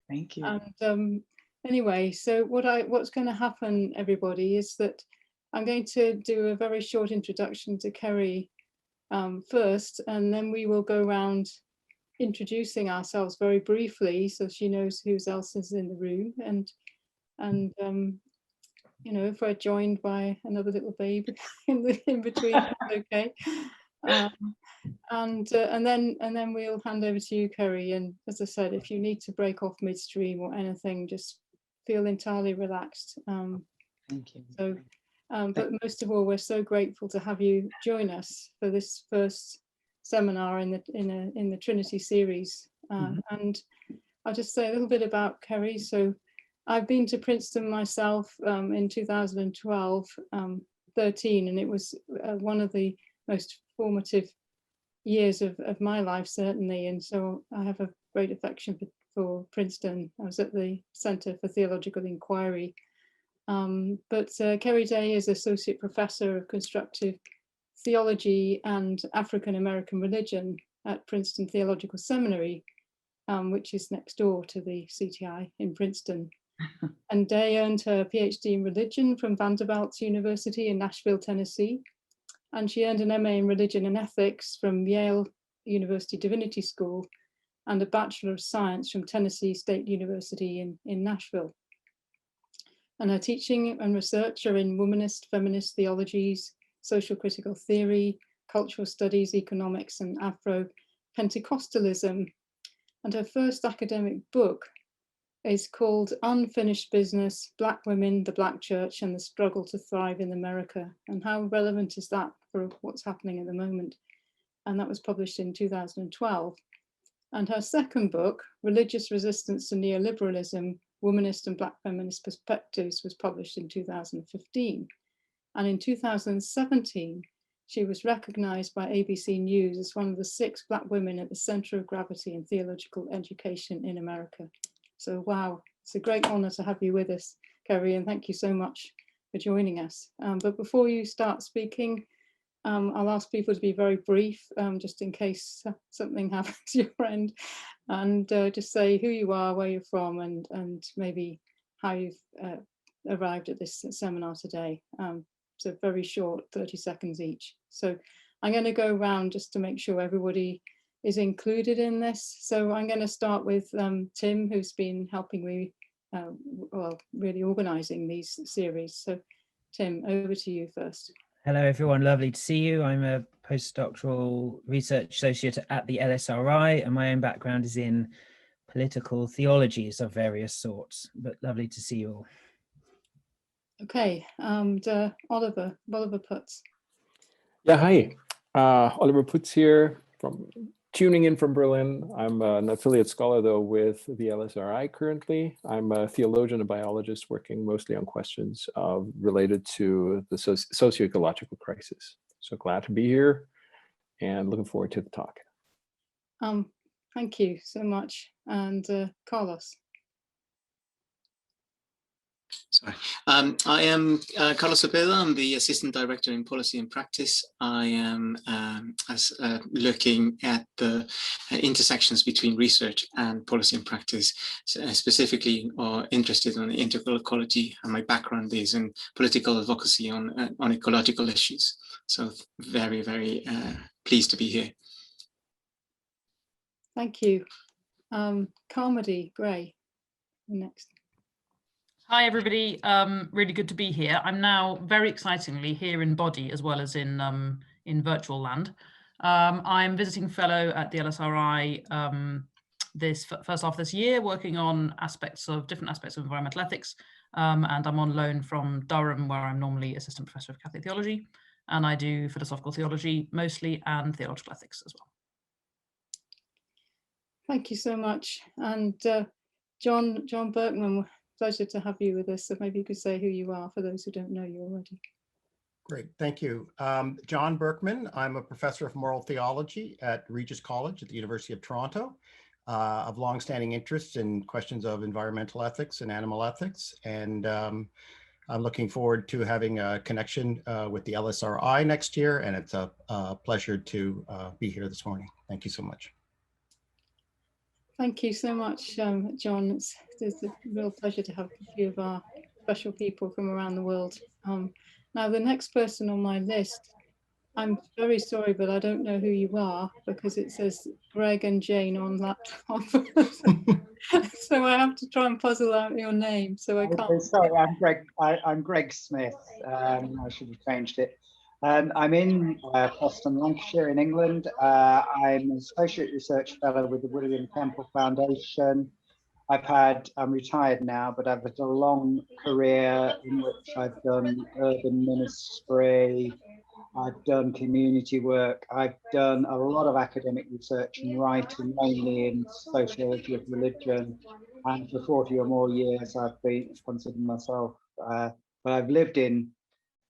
Thank you. And anyway, so what's going to happen, everybody, is that I'm going to do a very short introduction to Keri first, and then we will go around introducing ourselves very briefly, so she knows who else is in the room, and you know, if we're joined by another little babe in between, okay. And then we'll hand over to you, Keri. And as I said, if you need to break off midstream or anything, just feel entirely relaxed. Thank you. So, but most of all, we're so grateful to have you join us for this first seminar in the Trinity series. And I'll just say a little bit about Keri. So I've been to Princeton myself in 2012, 13, and it was one of the most formative years of my life, certainly. And so I have a great affection for Princeton. I was at the Center for Theological Inquiry. But Keri Day is Associate Professor of Constructive Theology and African American Religion at Princeton Theological Seminary, which is next door to the CTI in Princeton. And Day earned her PhD in religion from Vanderbilt University in Nashville, Tennessee. And she earned an MA in religion and ethics from Yale University Divinity School and a Bachelor of Science from Tennessee State University in Nashville. And her teaching and research are in womanist, feminist theologies, social critical theory, cultural studies, economics, and Afro-Pentecostalism. And her first academic book is called Unfinished Business, Black Women, the Black Church, and the Struggle to Thrive in America. And how relevant is that for what's happening at the moment? And that was published in 2012. And her second book, Religious Resistance to Neoliberalism, Womanist and Black Feminist Perspectives, was published in 2015. And in 2017, she was recognized by ABC News as one of the 6 Black women at the center of gravity in theological education in America. So, wow, it's a great honor to have you with us, Keri, and thank you so much for joining us. But before you start speaking, I'll ask people to be very brief, just in case something happens to your friend, and just say who you are, where you're from, and maybe how you've arrived at this seminar today. So very short, 30 seconds each. So I'm going to go around just to make sure everybody is included in this. So I'm going to start with Tim, who's been helping me, well, really organizing these series. So Tim, over to you first. Hello, everyone. Lovely to see you. I'm a postdoctoral research associate at the LSRI, and my own background is in political theologies of various sorts, but lovely to see you all. Okay, and Oliver Putz. Yeah, hi. Oliver Putz here, tuning in from Berlin. I'm an affiliate scholar, though, with the LSRI currently. I'm a theologian and biologist working mostly on questions related to the socio-ecological crisis. So glad to be here and looking forward to the talk. Thank you so much. And Carlos. Sorry. I am Carlos Cepeda. I'm the Assistant Director in Policy and Practice. I am looking at the intersections between research and policy and practice, specifically interested in the integral ecology, and my background is in political advocacy on ecological issues. So very, very pleased to be here. Thank you. Carmody Gray, next. Hi, everybody. Really good to be here. I'm now very excitingly here in body as well as in virtual land. I'm visiting fellow at the LSRI this first half of this year, working on different aspects of environmental ethics. And I'm on loan from Durham, where I'm normally assistant professor of Catholic theology, and I do philosophical theology mostly and theological ethics as well. Thank you so much. And John Berkman, pleasure to have you with us. So maybe you could say who you are for those who don't know you already. Great, thank you. John Berkman. I'm a professor of moral theology at Regis College at the University of Toronto. Of longstanding interests in questions of environmental ethics and animal ethics. And I'm looking forward to having a connection with the LSRI next year. And it's a pleasure to be here this morning. Thank you so much. Thank you so much, John. It's a real pleasure to have a few of our special people from around the world. Now, the next person on my list, I'm very sorry, but I don't know who you are because it says Greg and Jane on laptop. So I have to try and puzzle out your name. So I can't. Sorry, I'm Greg. I'm Greg Smith. I should have changed it. I'm in Princeton, Lancashire, in England. I'm an associate research fellow with the William Temple Foundation. I'm retired now, but I've had a long career in which I've done urban ministry, I've done community work, I've done a lot of academic research and writing, mainly in sociology of religion. And for 40 or more years, I've considered myself, but I've lived in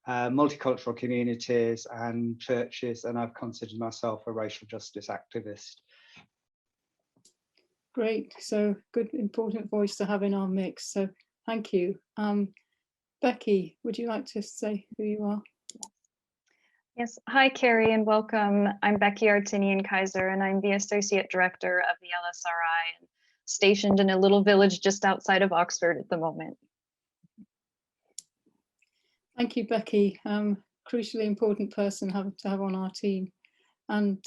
multicultural communities and churches, and I've considered myself a racial justice activist. Great, so good, important voice to have in our mix. So thank you. Becky, would you like to say who you are? Yes, hi Keri and welcome. I'm Becky Artinian-Kaiser and I'm the Associate Director of the LSRI, and stationed in a little village just outside of Oxford at the moment. Thank you, Becky. Crucially important person to have on our team. And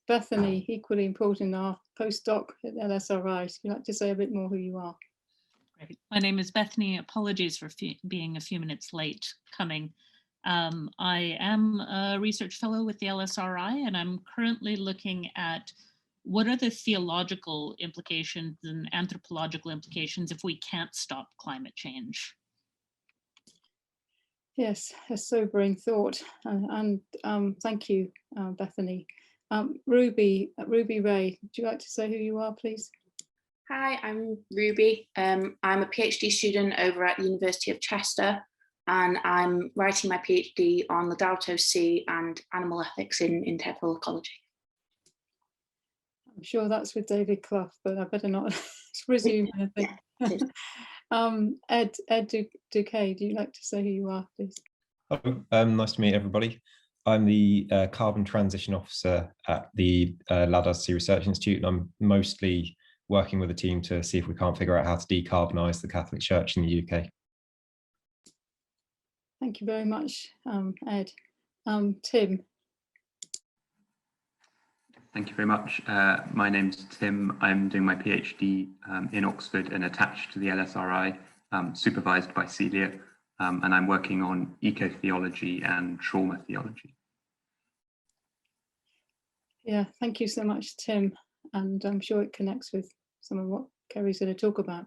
Bethany, equally important, our postdoc at LSRI. So you'd like to say a bit more who you are? Great. My name is Bethany. Apologies for being a few minutes late coming. I am a research fellow with the LSRI, and I'm currently looking at what are the theological implications and anthropological implications if we can't stop climate change. Yes, a sobering thought, and thank you, Bethany. Ruby Ray, would you like to say who you are, please? Hi, I'm Ruby. I'm a PhD student over at the University of Chester, and I'm writing my PhD on Laudato Si and animal ethics in temporal ecology. I'm sure that's with David Clough, but I better not presume anything. Ed Duquet, do you like to say who you are, please? Hello, nice to meet everybody. I'm the Carbon Transition Officer at the Laudato Si Research Institute, and I'm mostly working with a team to see if we can't figure out how to decarbonise the Catholic Church in the UK. Thank you very much, Ed. Tim. Thank you very much. My name's Tim. I'm doing my PhD in Oxford and attached to the LSRI, supervised by Celia, and I'm working on eco-theology and trauma theology. Yeah, thank you so much, Tim. And I'm sure it connects with some of what Keri's going to talk about.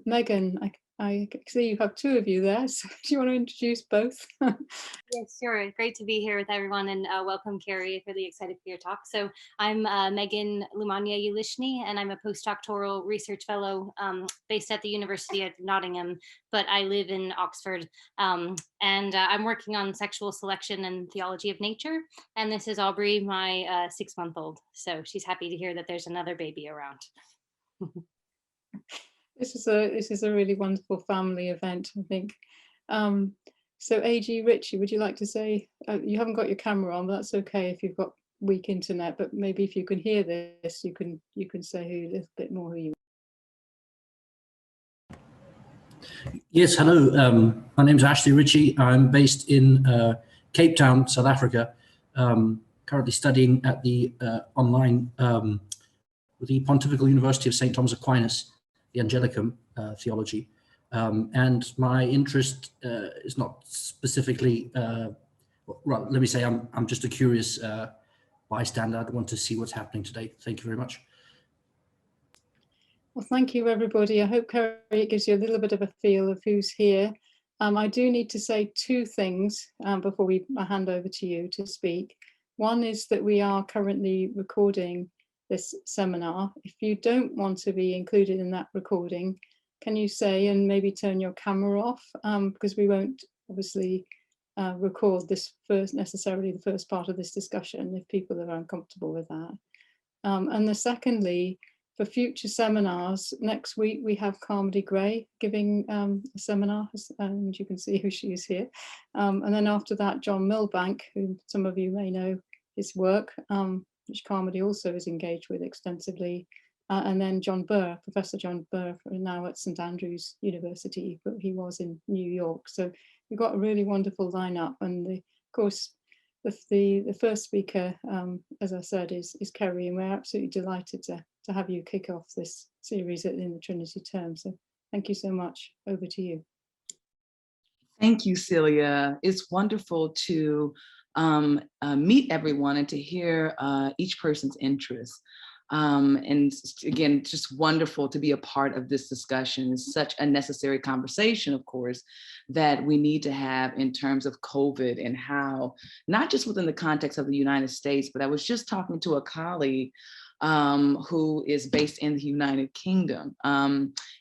Megan, I see you have two of you there, so do you want to introduce both? Yes, sure. Great to be here with everyone, and welcome, Keri. Really excited for your talk. So I'm Megan Lumania-Ulishny, and I'm a postdoctoral research fellow based at the University of Nottingham, but I live in Oxford, and I'm working on sexual selection and theology of nature. And this is Aubrey, my 6-month-old. So she's happy to hear that there's another baby around. This is a really wonderful family event, I think. So AG Ritchie, would you like to say, you haven't got your camera on, but that's okay if you've got weak internet, but maybe if you can hear this, you can say a little bit more who you are. Yes, hello. My name is Ashley Ritchie. I'm based in Cape Town, South Africa. Currently studying at the online with the Pontifical University of St. Thomas Aquinas, the Angelicum theology. And my interest is not specifically, well, let me say I'm just a curious bystander. I want to see what's happening today. Thank you very much. Well, thank you, everybody. I hope, Keri, it gives you a little bit of a feel of who's here. I do need to say two things before I hand over to you to speak. One is that we are currently recording this seminar. If you don't want to be included in that recording, can you say and maybe turn your camera off, because we won't obviously record this necessarily the first part of this discussion if people are uncomfortable with that. And secondly, for future seminars, next week we have Carmody Gray giving a seminar, and you can see who she is here. And then after that, John Milbank, who some of you may know his work, which Carmody also is engaged with extensively, and then John Burr, Professor John Burr, now at St Andrews University, but he was in New York. So we've got a really wonderful lineup, and of course, the first speaker, as I said, is Keri, and we're absolutely delighted to have you kick off this series in the Trinity term. So thank you so much. Over to you. Thank you, Celia. It's wonderful to meet everyone and to hear each person's interests. And again, just wonderful to be a part of this discussion. It's such a necessary conversation, of course, that we need to have in terms of COVID and how, not just within the context of the United States, but I was just talking to a colleague who is based in the United Kingdom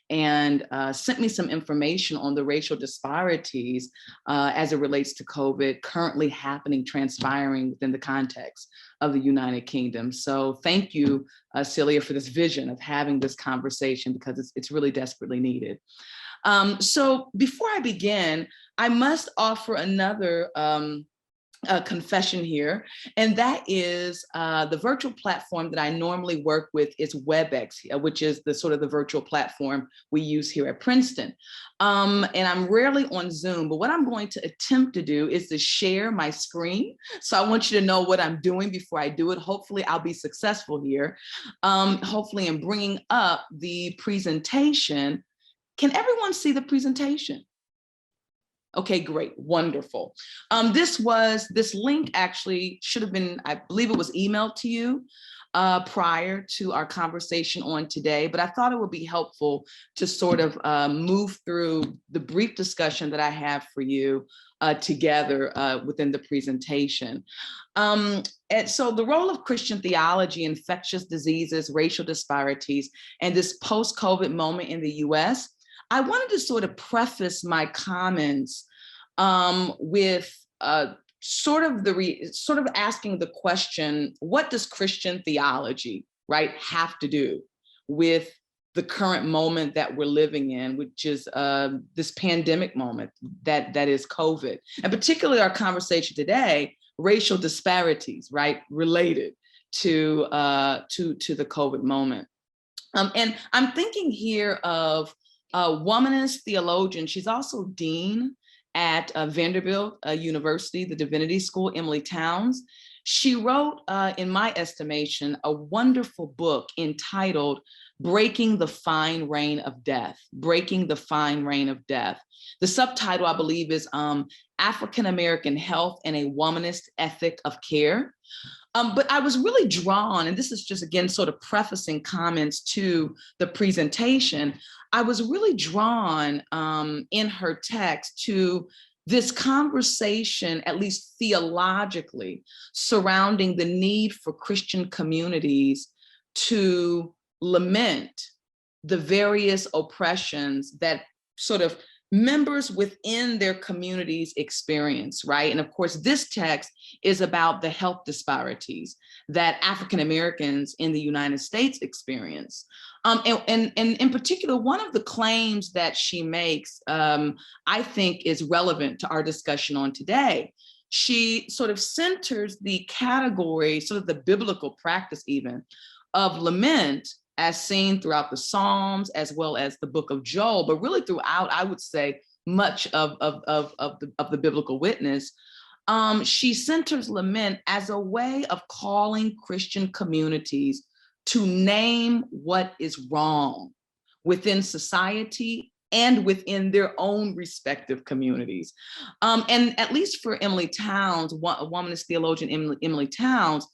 and sent me some information on the racial disparities as it relates to COVID currently happening, transpiring within the context of the United Kingdom. So thank you, Celia, for this vision of having this conversation, because it's really desperately needed. So before I begin, I must offer another confession here, and that is the virtual platform that I normally work with is WebEx, which is the sort of the virtual platform we use here at Princeton. And I'm rarely on Zoom, but what I'm going to attempt to do is to share my screen. So I want you to know what I'm doing before I do it. Hopefully I'll be successful here. Hopefully in bringing up the presentation. Can everyone see the presentation? Okay, great, wonderful. This link actually should have been, I believe it was emailed to you prior to our conversation on today, but I thought it would be helpful to sort of move through the brief discussion that I have for you together within the presentation. And so the role of Christian theology, infectious diseases, racial disparities, and this post-COVID moment in the US, I wanted to sort of preface my comments with sort of asking the question, what does Christian theology, right, have to do with the current moment that we're living in, which is this pandemic moment that is COVID, and particularly our conversation today, racial disparities, right, related to the COVID moment. And I'm thinking here of a womanist theologian. She's also dean at Vanderbilt University, the Divinity School, Emily Towns. She wrote, in my estimation, a wonderful book entitled Breaking the Fine Reign of Death, Breaking the Fine Reign of Death. The subtitle, I believe, is African-American Health and a Womanist Ethic of Care. But I was really drawn, and this is just, again, sort of prefacing comments to the presentation, I was really drawn in her text to this conversation, at least theologically, surrounding the need for Christian communities to lament the various oppressions that sort of members within their communities experience, right? And of course, this text is about the health disparities that African Americans in the United States experience. And in particular, one of the claims that she makes, I think is relevant to our discussion on today. She sort of centers the category, sort of the biblical practice even, of lament as seen throughout the Psalms, as well as the book of Joel, but really throughout, I would say, much of the biblical witness. She centers lament as a way of calling Christian communities to name what is wrong within society and within their own respective communities. And at least for Emily Towns, a womanist theologian, Emily Towns,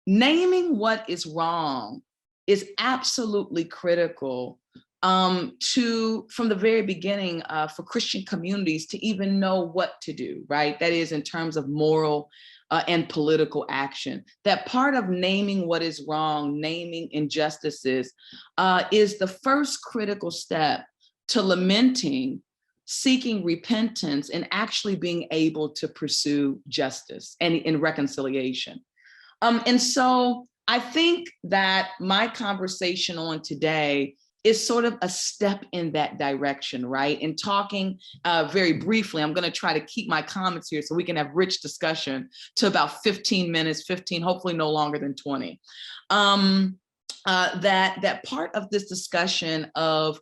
naming what is wrong is absolutely critical from the very beginning for Christian communities to even know what to do, right? That is in terms of moral and political action. That part of naming what is wrong, naming injustices, is the first critical step to lamenting, seeking repentance, and actually being able to pursue justice and in reconciliation. And so I think that my conversation on today is sort of a step in that direction, right? And talking very briefly, I'm going to try to keep my comments here so we can have rich discussion to about 15 minutes, hopefully no longer than 20. that part of this discussion of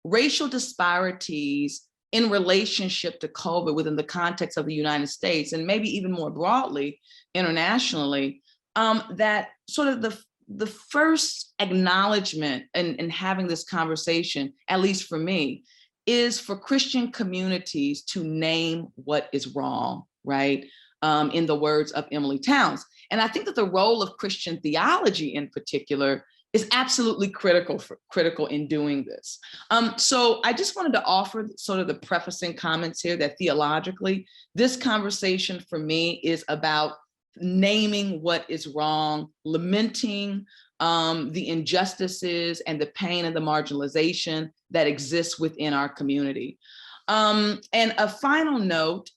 racial disparities in relationship to COVID within the context of the United States, and maybe even more broadly, internationally, that sort of the first acknowledgement in having this conversation, at least for me, is for Christian communities to name what is wrong, right? In the words of Emily Towns. And I think that the role of Christian theology in particular is absolutely critical in doing this. So I just wanted to offer sort of the prefacing comments here that theologically, this conversation for me is about naming what is wrong, lamenting the injustices and the pain and the marginalization that exists within our community. And a final note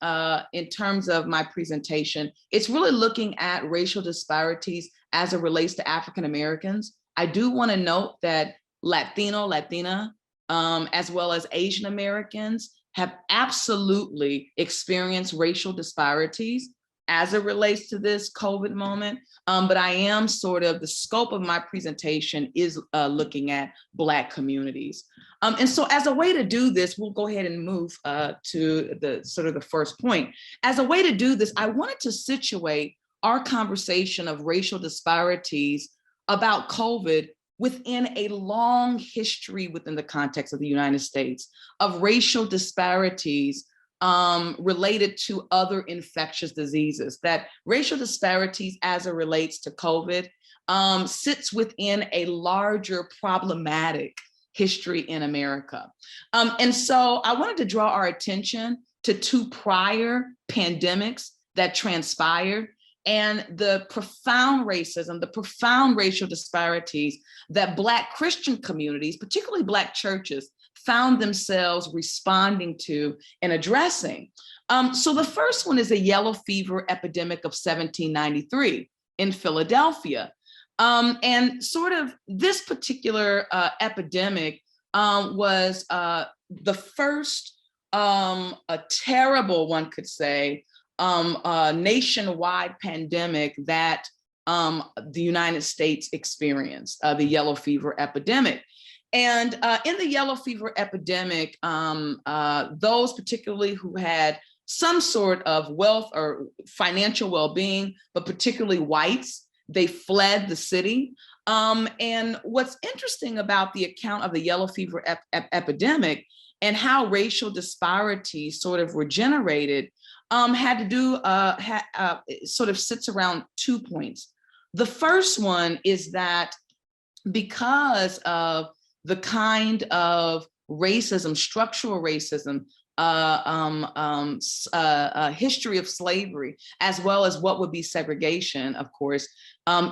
in terms of my presentation, it's really looking at racial disparities as it relates to African Americans. I do want to note that Latina, as well as Asian Americans have absolutely experienced racial disparities as it relates to this COVID moment. But I am sort of, the scope of my presentation is looking at Black communities. And so as a way to do this, we'll go ahead and move to the sort of the first point. As a way to do this, I wanted to situate our conversation of racial disparities about COVID within a long history within the context of the United States of racial disparities related to other infectious diseases, that racial disparities as it relates to COVID sits within a larger problematic history in America. And so I wanted to draw our attention to two prior pandemics that transpired and the profound racism, the profound racial disparities that Black Christian communities, particularly Black churches, found themselves responding to and addressing. So the first one is a yellow fever epidemic of 1793 in Philadelphia. And sort of this particular epidemic was the first, a terrible, one could say, nationwide pandemic that the United States experienced, the yellow fever epidemic. And in the yellow fever epidemic, those particularly who had some sort of wealth or financial well-being, but particularly whites, they fled the city. And what's interesting about the account of the yellow fever epidemic and how racial disparities sort of were generated had to do, sort of sits around 2 points. The first one is that because of the kind of racism, structural racism, history of slavery, as well as what would be segregation, of course,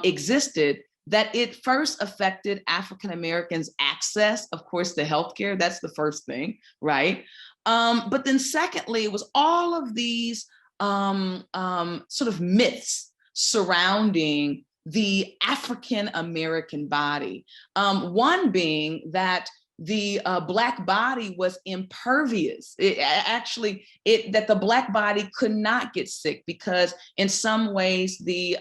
existed, that it first affected African Americans' access, of course, to healthcare. That's the first thing, right? But then secondly, it was all of these sort of myths surrounding the African American body. One being that the Black body was impervious. That the Black body could not get sick because in some ways the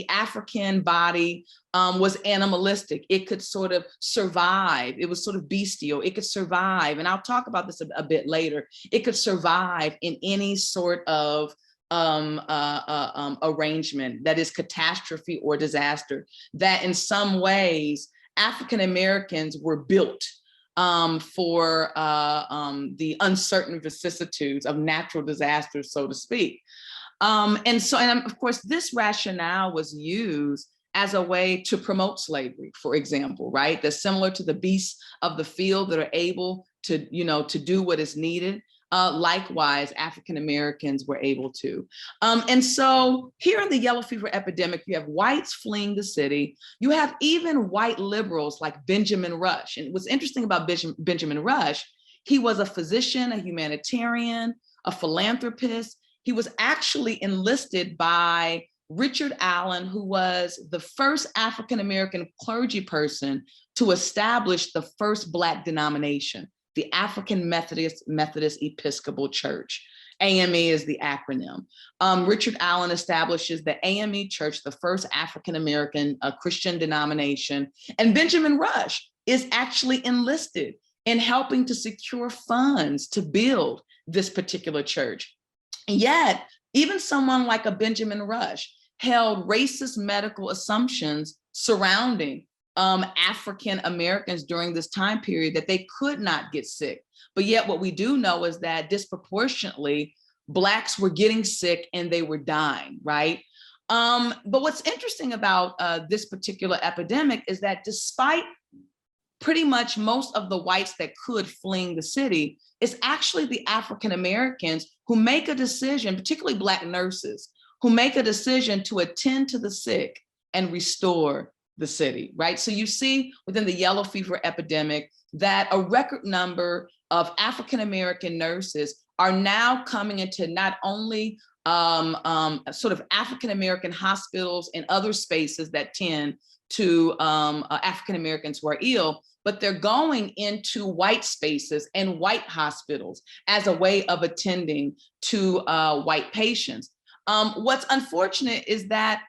African body was animalistic. It could sort of survive. It was sort of bestial. It could survive, and I'll talk about this a bit later. It could survive in any sort of arrangement that is catastrophe or disaster, that in some ways African Americans were built for the uncertain vicissitudes of natural disasters, so to speak. And of course, this rationale was used as a way to promote slavery, for example, right? That's similar to the beasts of the field that are able to, to do what is needed. Likewise, African Americans were able to. And so here in the yellow fever epidemic, you have whites fleeing the city. You have even white liberals like Benjamin Rush. And what's interesting about Benjamin Rush, he was a physician, a humanitarian, a philanthropist. He was actually enlisted by Richard Allen, who was the first African American clergy person to establish the first Black denomination, the African Methodist Episcopal Church. AME is the acronym. Richard Allen establishes the AME Church, the first African-American Christian denomination, and Benjamin Rush is actually enlisted in helping to secure funds to build this particular church. And yet, even someone like a Benjamin Rush held racist medical assumptions surrounding African Americans during this time period, that they could not get sick. But yet what we do know is that disproportionately Blacks were getting sick and they were dying, right? But what's interesting about this particular epidemic is that despite pretty much most of the whites that could fleeing the city, it's actually the African Americans who make a decision, particularly Black nurses, who make a decision to attend to the sick and restore the city, right? So you see within the yellow fever epidemic that a record number of African American nurses are now coming into not only sort of African American hospitals and other spaces that tend to African Americans who are ill, but they're going into white spaces and white hospitals as a way of attending to white patients. What's unfortunate is that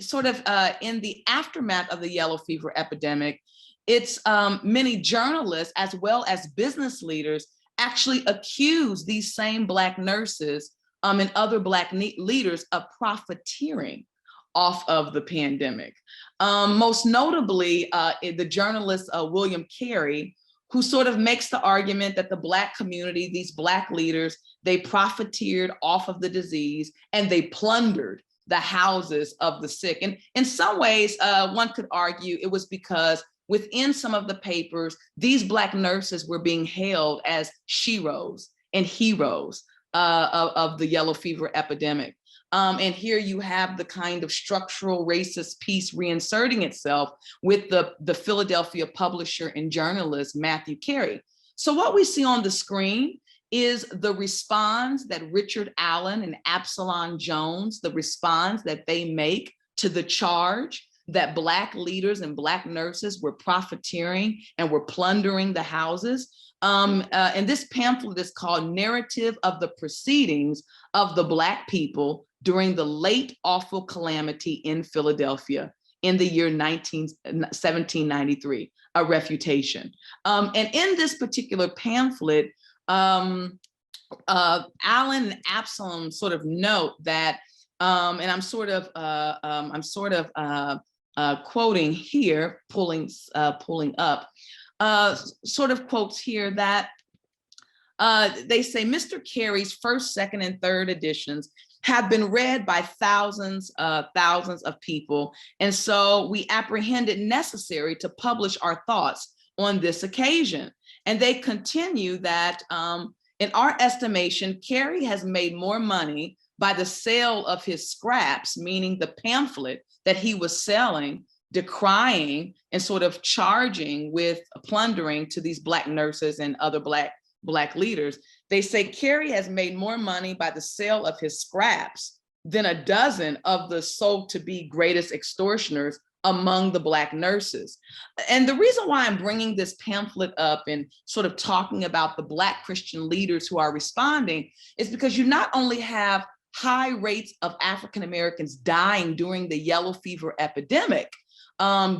sort of in the aftermath of the yellow fever epidemic, it's many journalists as well as business leaders actually accuse these same Black nurses and other Black leaders of profiteering off of the pandemic. Most notably, the journalist William Keri, who sort of makes the argument that the Black community, these Black leaders, they profiteered off of the disease and they plundered the houses of the sick. And in some ways, one could argue it was because within some of the papers, these Black nurses were being hailed as sheroes and heroes of the yellow fever epidemic. And here you have the kind of structural racist piece reinserting itself with the Philadelphia publisher and journalist, Matthew Keri. So what we see on the screen is the response that Richard Allen and Absalom Jones, the response that they make to the charge that Black leaders and Black nurses were profiteering and were plundering the houses. And this pamphlet is called Narrative of the Proceedings of the Black People during the Late Awful Calamity in Philadelphia in the year 1793, a refutation. And in this particular pamphlet, Allen and Absalom sort of note that, and I'm sort of quoting here, pulling up, sort of quotes here that they say Mr. Keri's first, second, and third editions have been read by thousands of people. And so we apprehended necessary to publish our thoughts on this occasion. And they continue that in our estimation, Keri has made more money by the sale of his scraps, meaning the pamphlet that he was selling, decrying and sort of charging with plundering to these Black nurses and other Black leaders. They say Keri has made more money by the sale of his scraps than a dozen of the sold-to-be greatest extortioners among the Black nurses. And the reason why I'm bringing this pamphlet up and sort of talking about the Black Christian leaders who are responding is because you not only have high rates of African Americans dying during the yellow fever epidemic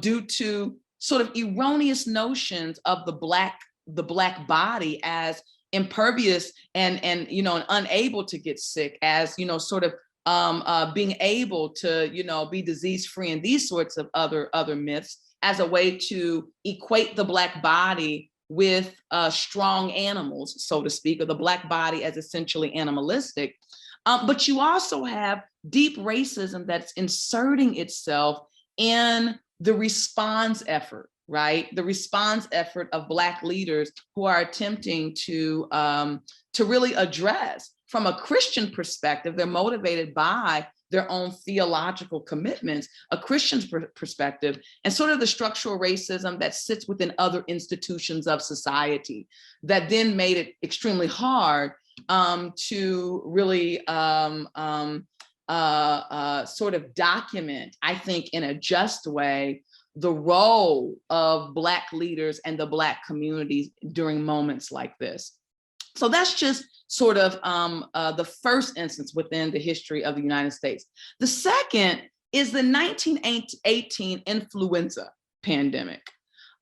due to sort of erroneous notions of the Black body as impervious and unable to get sick, as sort of being able to be disease free, and these sorts of other myths as a way to equate the Black body with strong animals, so to speak, or the Black body as essentially animalistic. But you also have deep racism that's inserting itself in the response effort, right? The response effort of Black leaders who are attempting to really address, from a Christian perspective, they're motivated by their own theological commitments, a Christian perspective, and sort of the structural racism that sits within other institutions of society that then made it extremely hard to really sort of document, I think, in a just way, the role of Black leaders and the Black communities during moments like this. So that's just sort of the first instance within the history of the United States. The second is the 1918 influenza pandemic.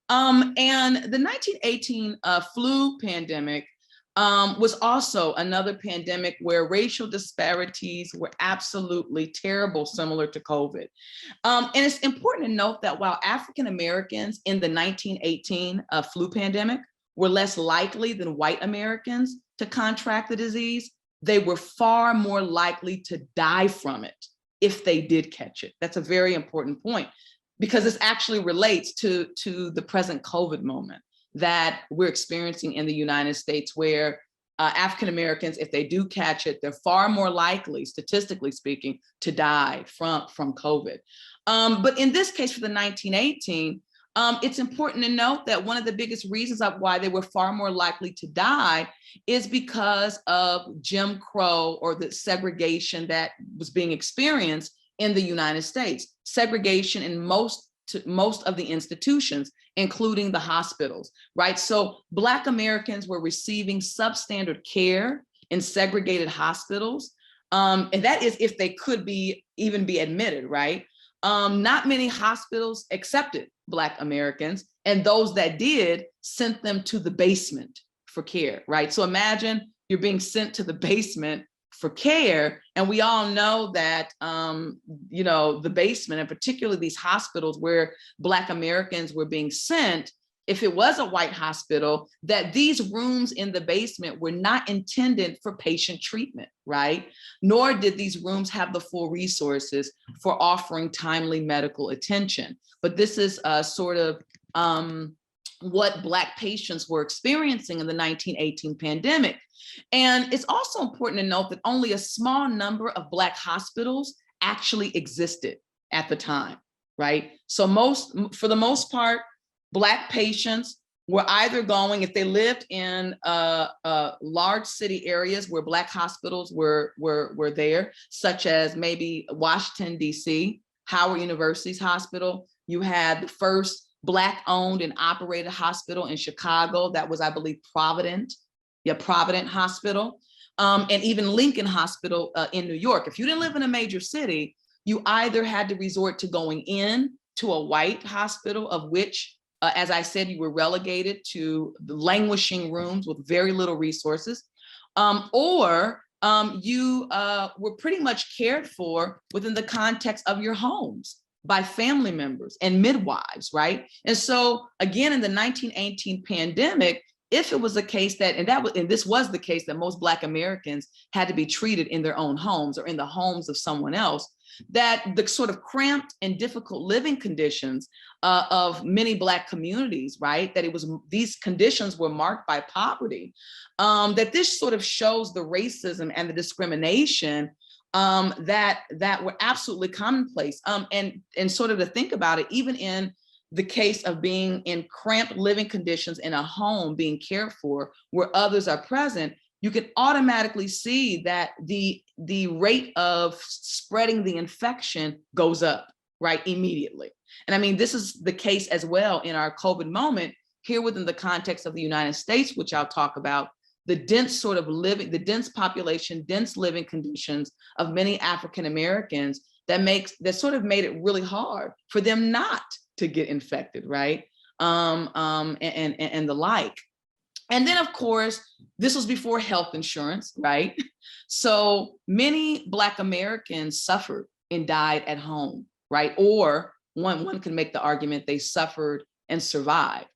And the 1918 flu pandemic was also another pandemic where racial disparities were absolutely terrible, similar to COVID. And it's important to note that while African Americans in the 1918 flu pandemic were less likely than white Americans to contract the disease, they were far more likely to die from it if they did catch it. That's a very important point, because this actually relates to the present COVID moment that we're experiencing in the United States, where African Americans, if they do catch it, they're far more likely, statistically speaking, to die from COVID. But in this case, for the 1918, it's important to note that one of the biggest reasons of why they were far more likely to die is because of Jim Crow, or the segregation that was being experienced in the United States. Segregation in most of the institutions, including the hospitals, right? So Black Americans were receiving substandard care in segregated hospitals. And that is if they could even be admitted, right? Not many hospitals accepted Black Americans, and those that did sent them to the basement for care, right? So imagine you're being sent to the basement for care, and we all know that, you know, the basement, and particularly these hospitals where Black Americans were being sent, if it was a white hospital, that these rooms in the basement were not intended for patient treatment, right? Nor did these rooms have the full resources for offering timely medical attention. But this is sort of what Black patients were experiencing in the 1918 pandemic. And it's also important to note that only a small number of Black hospitals actually existed at the time, right? So for the most part, Black patients were either going, if they lived in large city areas where Black hospitals were there, such as maybe Washington, D.C., Howard University's hospital. You had the first Black owned and operated hospital in Chicago. That was, I believe, Provident Hospital, and even Lincoln Hospital in New York. If you didn't live in a major city, you either had to resort to going in to a white hospital, of which, as I said, you were relegated to the languishing rooms with very little resources, or you were pretty much cared for within the context of your homes by family members and midwives, right? And so again, in the 1918 pandemic, if it was a case that, and this was the case, that most Black Americans had to be treated in their own homes or in the homes of someone else, that the sort of cramped and difficult living conditions of many Black communities, right? That these conditions were marked by poverty, that this sort of shows the racism and the discrimination that were absolutely commonplace. And sort of to think about it, even in the case of being in cramped living conditions in a home being cared for where others are present, you can automatically see that the rate of spreading the infection goes up, right, immediately. And I mean, this is the case as well in our COVID moment here within the context of the United States, which I'll talk about, the dense sort of living, the dense population, dense living conditions of many African Americans that sort of made it really hard for them not to get infected, right? And the like. And then, of course, this was before health insurance, right? So many Black Americans suffered and died at home, right? Or one can make the argument they suffered and survived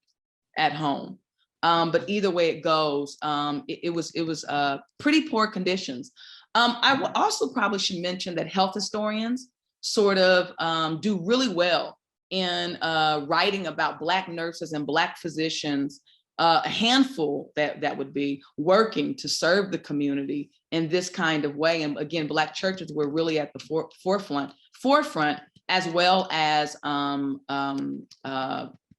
at home. But either way it goes, it was pretty poor conditions. I also probably should mention that health historians sort of do really well in writing about Black nurses and Black physicians, a handful that would be working to serve the community in this kind of way. And again, Black churches were really at the forefront, as well as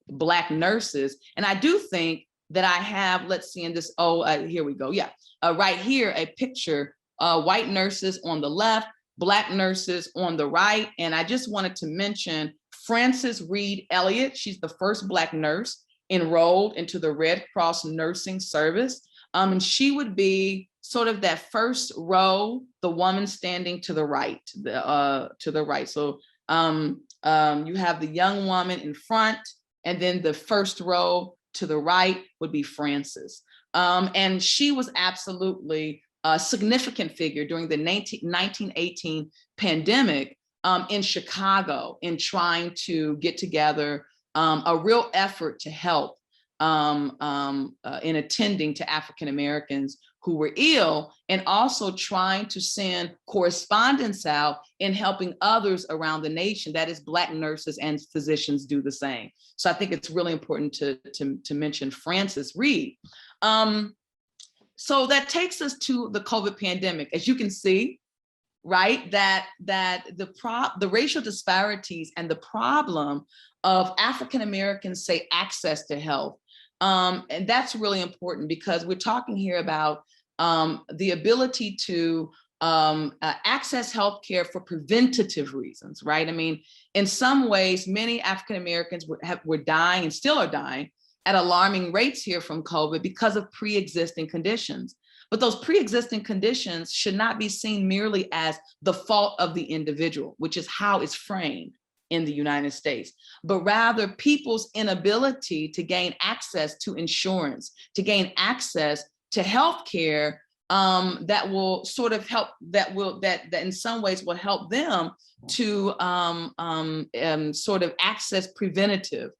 Black nurses. And I do think that I have, let's see in this, here we go. Yeah, right here, a picture, white nurses on the left, Black nurses on the right. And I just wanted to mention Frances Reed Elliott. She's the first Black nurse enrolled into the Red Cross nursing service. And she would be sort of that first row, the woman standing to the right, So you have the young woman in front, and then the first row to the right would be Frances. And she was absolutely a significant figure during the 1918 pandemic in Chicago, in trying to get together a real effort to help in attending to African Americans who were ill, and also trying to send correspondence out in helping others around the nation. That is, Black nurses and physicians do the same. So I think it's really important to mention Frances Reed. So that takes us to the COVID pandemic. As you can see, right, that the racial disparities and the problem of African Americans, say, access to health. And that's really important, because we're talking here about the ability to access healthcare for preventative reasons, right? I mean, in some ways, many African Americans were dying and still are dying at alarming rates here from COVID because of pre-existing conditions. But those pre-existing conditions should not be seen merely as the fault of the individual, which is how it's framed in the United States, but rather people's inability to gain access to insurance, to gain access to healthcare that will sort of help, that in some ways will help them to sort of access preventative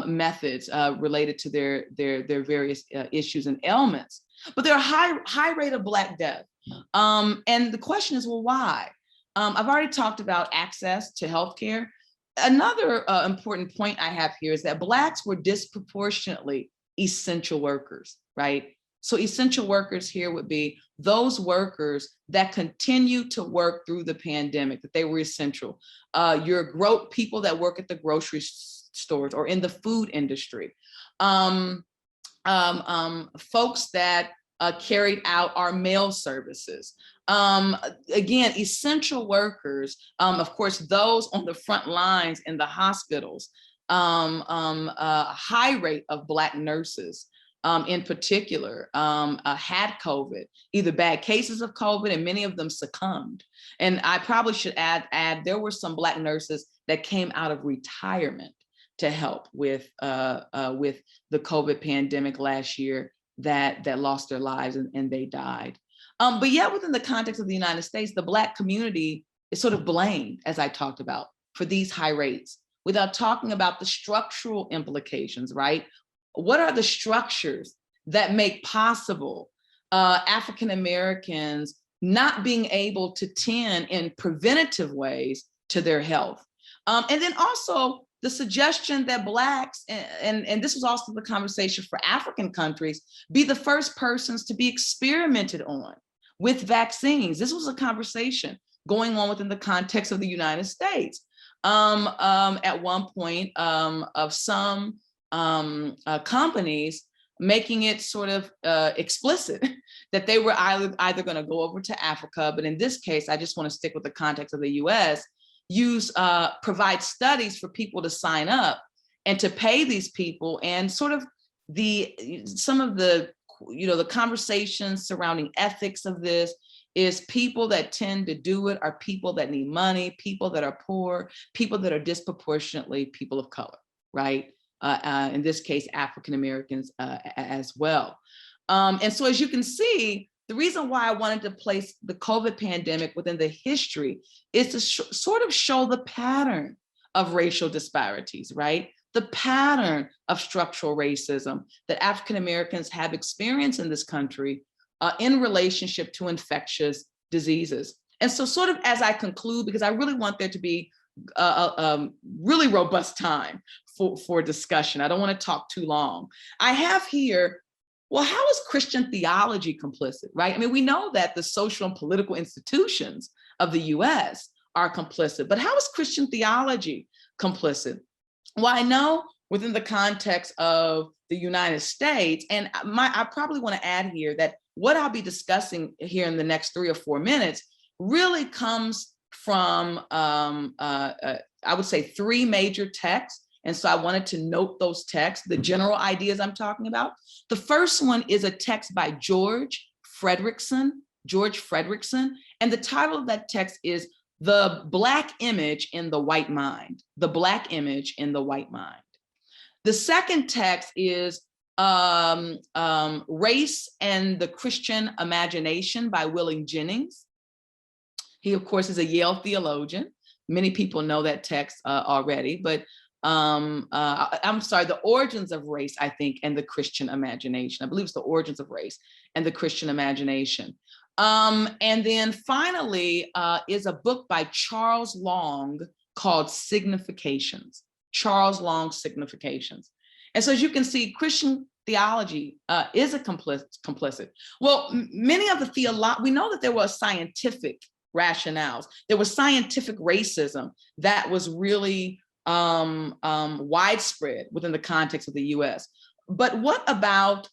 methods related to their various issues and ailments. But there are high rate of Black death. And the question is, well, why? I've already talked about access to healthcare. Another important point I have here is that Blacks were disproportionately essential workers, right? So essential workers here would be those workers that continue to work through the pandemic, that they were essential. Your people that work at the grocery stores or in the food industry. Folks that carried out our mail services. Again, essential workers, of course, those on the front lines in the hospitals, a high rate of Black nurses in particular had COVID, either bad cases of COVID, and many of them succumbed. And I probably should add there were some Black nurses that came out of retirement to help with the COVID pandemic last year that lost their lives and they died. But yet within the context of the United States, the Black community is sort of blamed, as I talked about, for these high rates, without talking about the structural implications, right? What are the structures that make possible African Americans not being able to tend in preventative ways to their health? And then also the suggestion that Blacks, and this was also the conversation for African countries, be the first persons to be experimented on with vaccines. This was a conversation going on within the context of the United States. At one point of some companies making it sort of explicit that they were either going to go over to Africa, but in this case, I just want to stick with the context of the US, provide studies for people to sign up and to pay these people, and sort of some of the conversations surrounding ethics of this is people that tend to do it are people that need money, people that are poor, people that are disproportionately people of color, right? In this case, African Americans as well. And so as you can see, the reason why I wanted to place the COVID pandemic within the history is to sort of show the pattern of racial disparities, right? The pattern of structural racism that African Americans have experienced in this country in relationship to infectious diseases. And so sort of as I conclude, because I really want there to be a really robust time for discussion. I don't want to talk too long. I have here, well, how is Christian theology complicit, right? I mean, we know that the social and political institutions of the US are complicit, but how is Christian theology complicit? Well, I know within the context of the United States, and I probably want to add here that what I'll be discussing here in the next 3 or 4 minutes really comes from, I would say, 3 major texts And so I wanted to note those texts, the general ideas I'm talking about. The first one is a text by George Fredrickson. And the title of that text is The Black Image in the White Mind. The Black Image in the White Mind. The second text is Race and the Christian Imagination by Willie Jennings. He, of course, is a Yale theologian. Many people know that text already, but I'm sorry, The Origins of Race, I think, and the Christian Imagination. I believe it's The Origins of Race and the Christian Imagination. And then finally is a book by Charles Long called Significations. Charles Long, Significations. And so as you can see, Christian theology is a complicit. Well, many of the we know that there was scientific rationales. There was scientific racism that was really widespread within the context of the US. But what about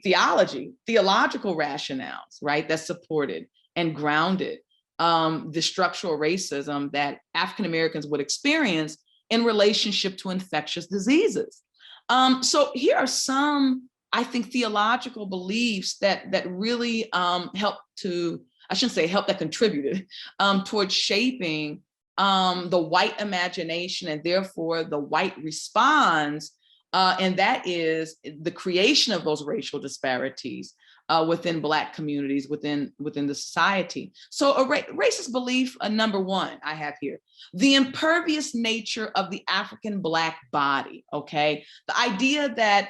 theology, theological rationales, right, that supported and grounded the structural racism that African Americans would experience in relationship to infectious diseases? So here are some, I think, theological beliefs that really helped to, I shouldn't say help, that contributed towards shaping the white imagination and therefore the white response, and that is the creation of those racial disparities within Black communities, within the society. So a racist belief, number one, I have here, the impervious nature of the African Black body, okay? The idea that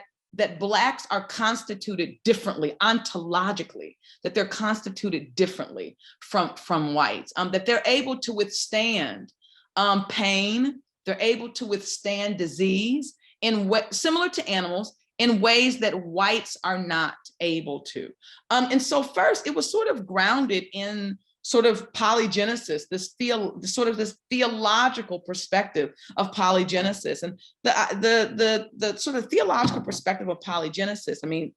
Blacks are constituted differently, ontologically, that they're constituted differently from whites, that they're able to withstand pain, they're able to withstand disease in similar to animals, in ways that whites are not able to. And so first, it was sort of grounded in sort of polygenesis, this theological perspective of polygenesis. And the sort of theological perspective of polygenesis, I mean,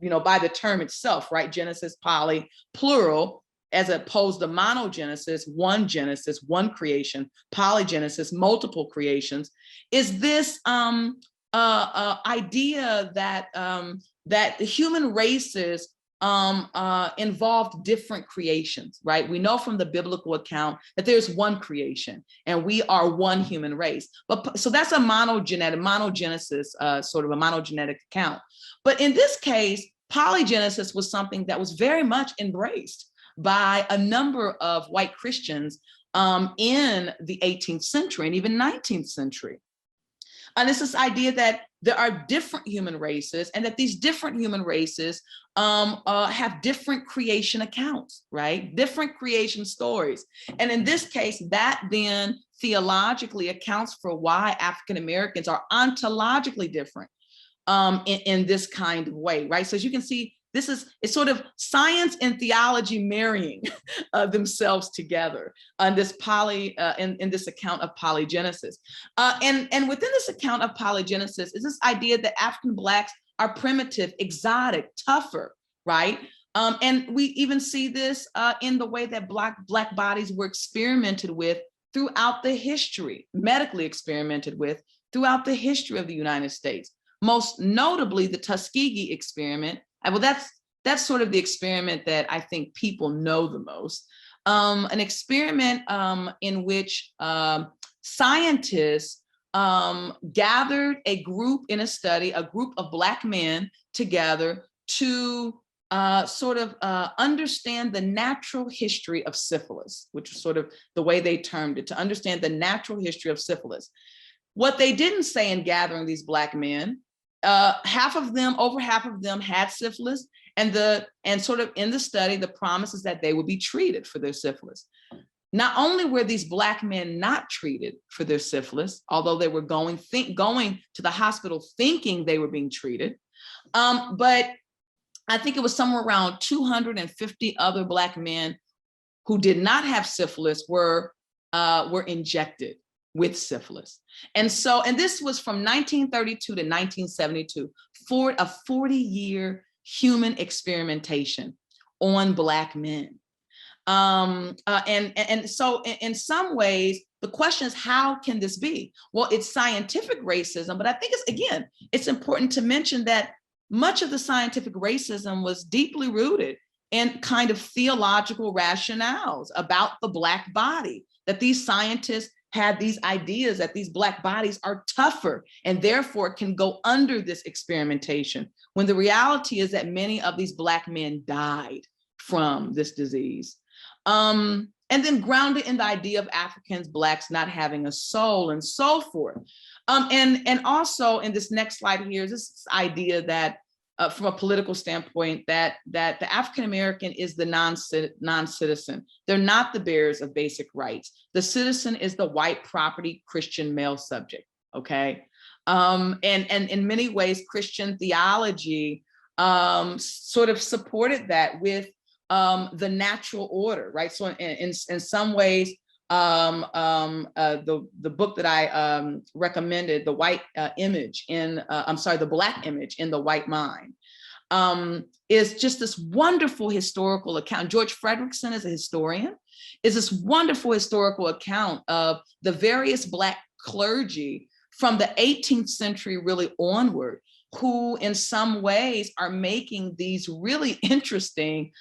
you know, by the term itself, right? Genesis, poly, plural, as opposed to monogenesis, one Genesis, one creation, polygenesis, multiple creations, is this idea that that the human races involved different creations, right? We know from the biblical account that there's one creation and we are one human race. But so that's a monogenesis, sort of a monogenetic account. But in this case, polygenesis was something that was very much embraced by a number of white Christians in the 18th century and even 19th century. And it's this idea that there are different human races and that these different human races have different creation accounts, right? Different creation stories. And in this case, that then theologically accounts for why African Americans are ontologically different in this kind of way, right? So as you can see, it's sort of science and theology marrying themselves together on this in this account of polygenesis. And within this account of polygenesis is this idea that African Blacks are primitive, exotic, tougher, right? And we even see this in the way that Black bodies were experimented with throughout the history, medically experimented with throughout the history of the United States. Most notably, the Tuskegee experiment. Well, that's sort of the experiment that I think people know the most. An experiment in which scientists gathered a group in a study, a group of Black men together to sort of understand the natural history of syphilis, which was sort of the way they termed it, to understand the natural history of syphilis. What they didn't say in gathering these Black men, over half of them had syphilis, and sort of in the study, the promise is that they would be treated for their syphilis. Not only were these Black men not treated for their syphilis, although they were going to the hospital thinking they were being treated, but I think it was somewhere around 250 other Black men who did not have syphilis were injected with syphilis. And this was from 1932 to 1972, for a 40-year human experimentation on Black men. And so in some ways, The question is, how can this be? Well, it's scientific racism, but I think it's important to mention that much of the scientific racism was deeply rooted in kind of theological rationales about the Black body, that these scientists had these ideas that these Black bodies are tougher and therefore can go under this experimentation, when the reality is that many of these Black men died from this disease. And then grounded in the idea of Africans, Blacks not having a soul and so forth. And also in this next slide here is this idea that from a political standpoint, that the African-American is the non-citizen. They're not the bearers of basic rights. The citizen is the white property Christian male subject, okay? And in many ways, Christian theology sort of supported that with the natural order, right? So in some ways, the book that I recommended, The White Image in, the Black Image in the White Mind, is just this wonderful historical account. George Fredrickson is a historian, is this wonderful historical account of the various Black clergy from the 18th century really onward, who in some ways are making these really interesting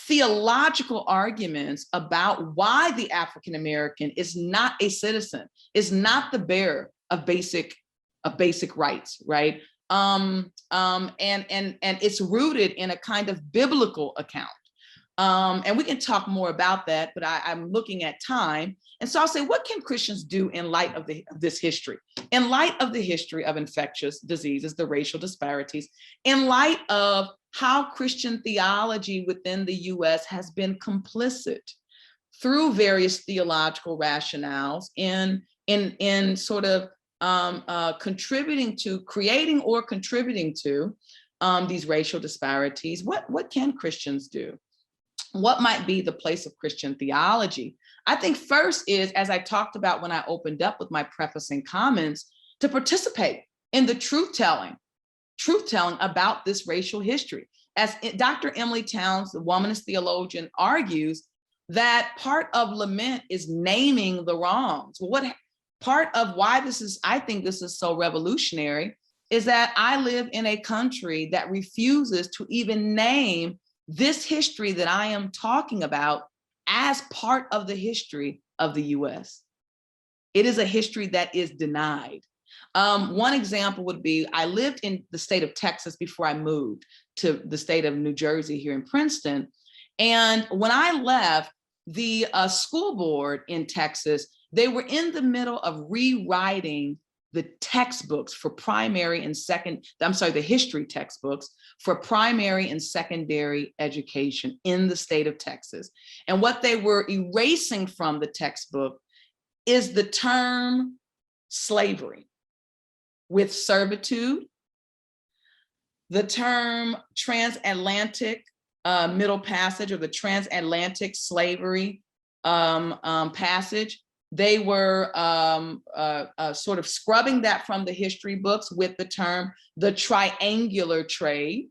theological arguments about why the African American is not a citizen, is not the bearer of basic rights, right? And it's rooted in a kind of biblical account. And we can talk more about that, but I'm looking at time. And so I'll say, what can Christians do in light of this history? In light of the history of infectious diseases, the racial disparities, in light of how Christian theology within the US has been complicit through various theological rationales in sort of contributing to, creating or contributing to these racial disparities. What can Christians do? What might be the place of Christian theology? I think first is, as I talked about when I opened up with my prefacing comments, to participate in the truth-telling about this racial history. As Dr. Emily Towns, the womanist theologian, argues that part of lament is naming the wrongs. What part of why I think this is so revolutionary is that I live in a country that refuses to even name this history that I am talking about as part of the history of the US. It is a history that is denied. One example would be, I lived in the state of Texas before I moved to the state of New Jersey here in Princeton. And when I left, the school board in Texas, they were in the middle of rewriting the textbooks for primary and the history textbooks for primary and secondary education in the state of Texas. And what they were erasing from the textbook is the term slavery with servitude, the term transatlantic middle passage, or the transatlantic slavery passage. They were sort of scrubbing that from the history books with the term the triangular trade,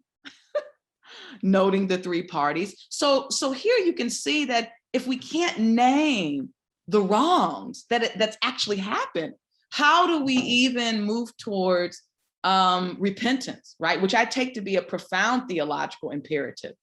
noting the three parties. So here you can see that if we can't name the wrongs that's actually happened, how do we even move towards repentance, right? Which I take to be a profound theological imperative,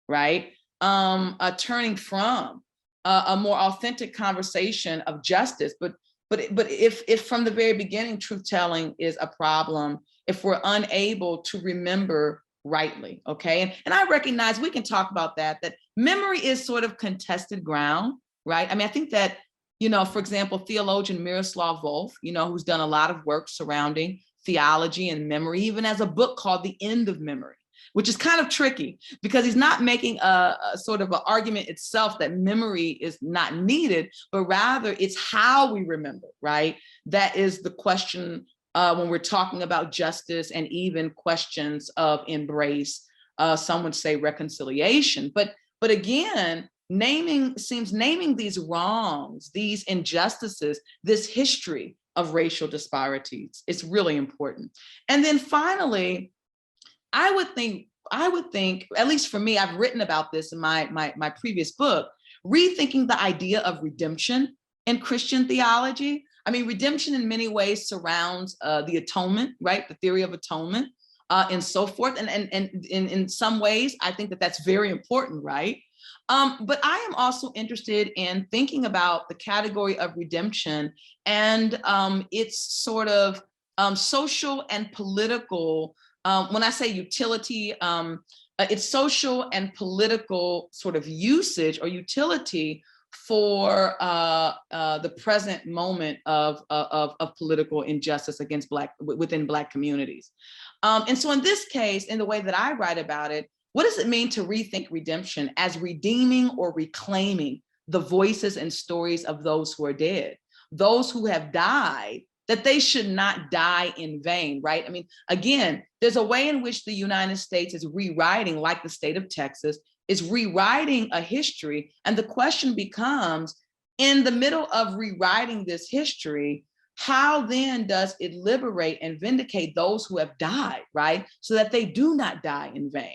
right? A turning from a more authentic conversation of justice, but if from the very beginning truth-telling is a problem, if we're unable to remember rightly, okay? And I recognize we can talk about that memory is sort of contested ground, right? I mean, I think that, for example, theologian Miroslav Volf, who's done a lot of work surrounding theology and memory, even has a book called The End of Memory, which is kind of tricky because he's not making a sort of an argument itself that memory is not needed, but rather it's how we remember, right? That is the question when we're talking about justice and even questions of embrace, some would say reconciliation. But again, naming these wrongs, these injustices, this history of racial disparities, it's really important. And then finally, I would think, at least for me, I've written about this in my previous book, rethinking the idea of redemption in Christian theology. I mean, redemption in many ways surrounds the atonement, right? The theory of atonement and so forth. And in some ways, I think that that's very important, right? But I am also interested in thinking about the category of redemption and its sort of social and political, when I say utility, it's social and political sort of usage or utility for the present moment of political injustice against within Black communities. And so in this case, in the way that I write about it, what does it mean to rethink redemption as redeeming or reclaiming the voices and stories of those who are dead, those who have died, that they should not die in vain, right? I mean, again, there's a way in which the United States is rewriting, like the state of Texas, is rewriting a history. And the question becomes, in the middle of rewriting this history, how then does it liberate and vindicate those who have died, right? So that they do not die in vain.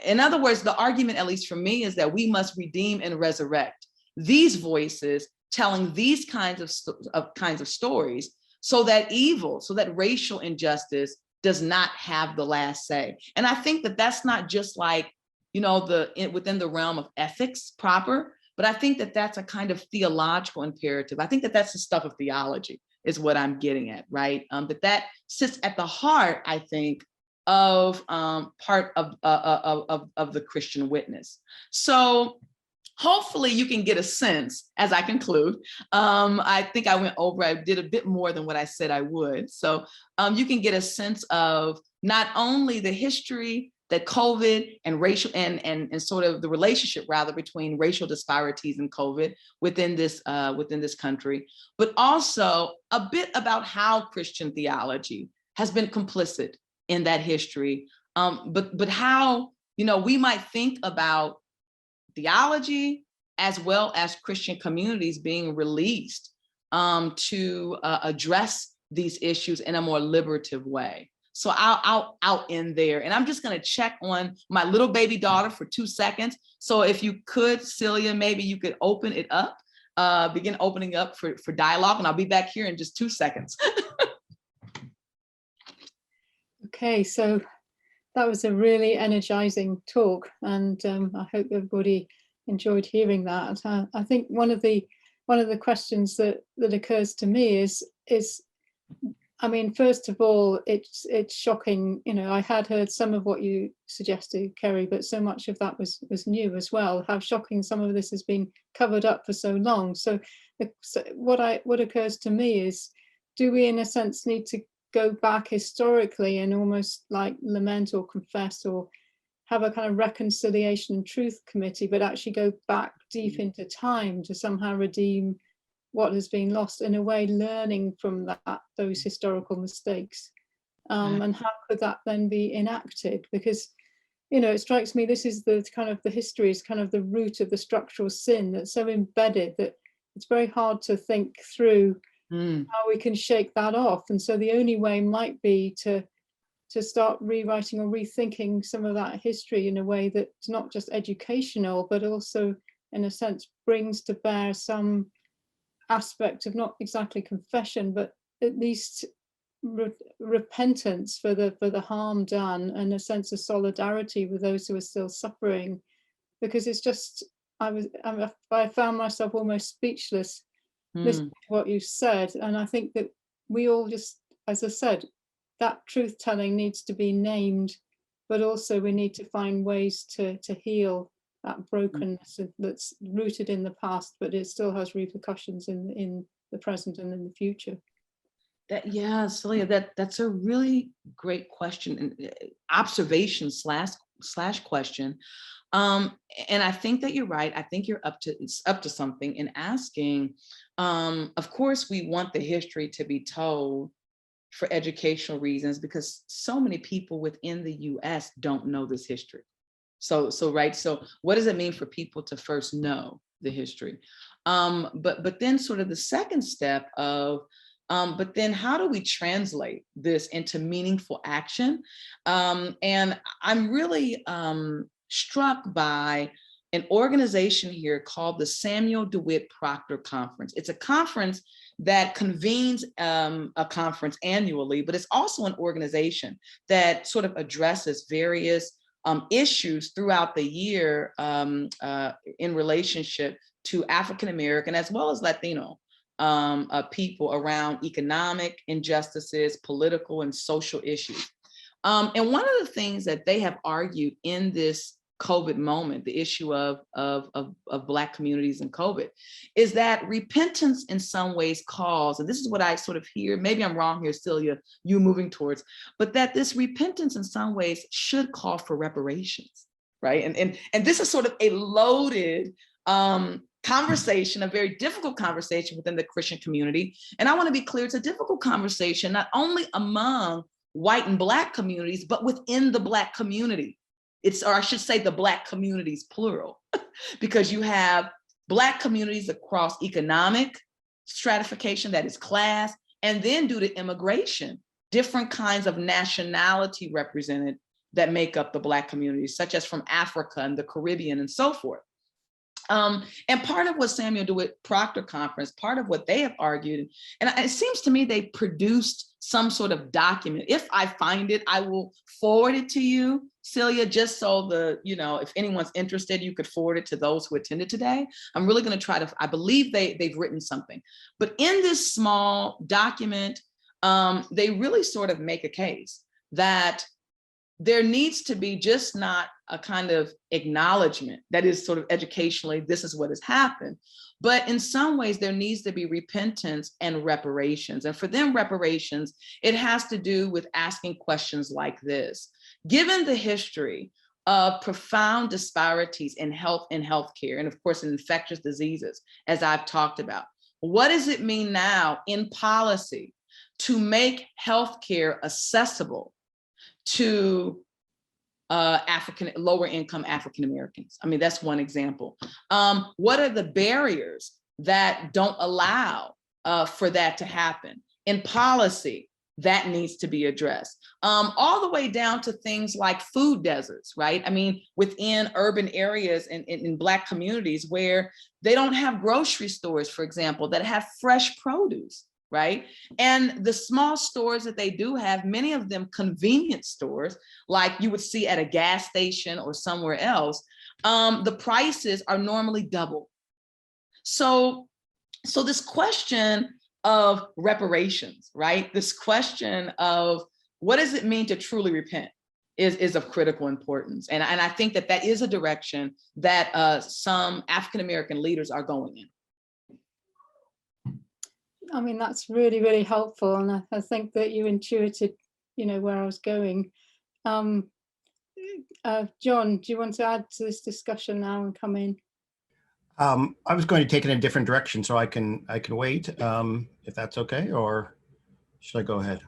In other words, the argument, at least for me, is that we must redeem and resurrect these voices telling these kinds of stories, so that evil, so that racial injustice does not have the last say. And I think that that's not just like, you know, within the realm of ethics proper, but I think that that's a kind of theological imperative. I think that that's the stuff of theology is what I'm getting at, right? But that sits at the heart, I think, of part of the Christian witness. So hopefully you can get a sense as I conclude. I think I went over, I did a bit more than what I said I would. So you can get a sense of not only the history that COVID and racial and sort of the relationship rather between racial disparities and COVID within this country, but also a bit about how Christian theology has been complicit in that history, but how, you know, we might think about theology as well as Christian communities being released to address these issues in a more liberative way. So I'll end there, and I'm just going to check on my little baby daughter for 2 seconds. So if you could, Celia, maybe you could open it up, begin opening up for dialogue, and I'll be back here in just 2 seconds. Okay, so that was a really energizing talk, and I hope everybody enjoyed hearing that. I think one of the questions that occurs to me is, I mean, first of all, it's shocking. You know, I had heard some of what you suggested, Keri, but so much of that was new as well. How shocking some of this has been covered up for so long. So what occurs to me is, do we in a sense need to go back historically and almost like lament or confess or have a kind of reconciliation and truth committee, but actually go back deep into time to somehow redeem what has been lost, in a way learning from those historical mistakes? And how could that then be enacted? Because, you know, it strikes me this is the kind of the history is kind of the root of the structural sin that's so embedded that it's very hard to think through how we can shake that off. And so the only way might be to start rewriting or rethinking some of that history in a way that's not just educational, but also in a sense brings to bear some aspect of not exactly confession, but at least repentance for the harm done, and a sense of solidarity with those who are still suffering. Because it's just, I found myself almost speechless listening to what you said. And I think that we all just, as I said, that truth telling needs to be named, but also we need to find ways to heal that brokenness that's rooted in the past, but it still has repercussions in the present and in the future. Yeah, Celia, that's a really great question and observation slash question. And I think that you're right. I think you're up to something in asking. Of course, we want the history to be told for educational reasons, because so many people within the US don't know this history. So what does it mean for people to first know the history? But then sort of the second step of, but then how do we translate this into meaningful action? And I'm really struck by an organization here called the Samuel DeWitt Proctor Conference. It's a conference that convenes a conference annually, but it's also an organization that sort of addresses various issues throughout the year in relationship to African American as well as Latino people around economic injustices, political and social issues. And one of the things that they have argued in this COVID moment, the issue of Black communities and COVID, is that repentance in some ways calls, and this is what I sort of hear, maybe I'm wrong here, Celia, you moving towards, but that this repentance in some ways should call for reparations, right? And this is sort of a loaded conversation, a very difficult conversation within the Christian community. And I want to be clear, it's a difficult conversation, not only among white and Black communities, but within the Black community. Or I should say the Black communities, plural, because you have Black communities across economic stratification, that is class, and then due to immigration, different kinds of nationality represented that make up the Black communities, such as from Africa and the Caribbean and so forth. And part of what Samuel DeWitt Proctor Conference, part of what they have argued, and it seems to me they produced some sort of document. If I find it, I will forward it to you, Celia, just so if anyone's interested, you could forward it to those who attended today. I'm really going to try to, I believe they've written something. But in this small document, they really sort of make a case that there needs to be just not a kind of acknowledgement that is sort of educationally, this is what has happened, but in some ways there needs to be repentance and reparations. And for them, reparations, it has to do with asking questions like this. Given the history of profound disparities in health and healthcare, and of course in infectious diseases, as I've talked about, what does it mean now in policy to make healthcare accessible to lower income African Americans? I mean, that's one example. What are the barriers that don't allow for that to happen? In policy, that needs to be addressed. All the way down to things like food deserts, right? I mean, within urban areas in Black communities where they don't have grocery stores, for example, that have fresh produce, right? And the small stores that they do have, many of them convenience stores, like you would see at a gas station or somewhere else, the prices are normally double. So this question of reparations, right? This question of what does it mean to truly repent is of critical importance. And I think that is a direction that some African-American leaders are going in. I mean, that's really, really helpful. And I think that you intuited, where I was going. John, do you want to add to this discussion now and come in? I was going to take it in a different direction, so I can wait, if that's okay, or should I go ahead?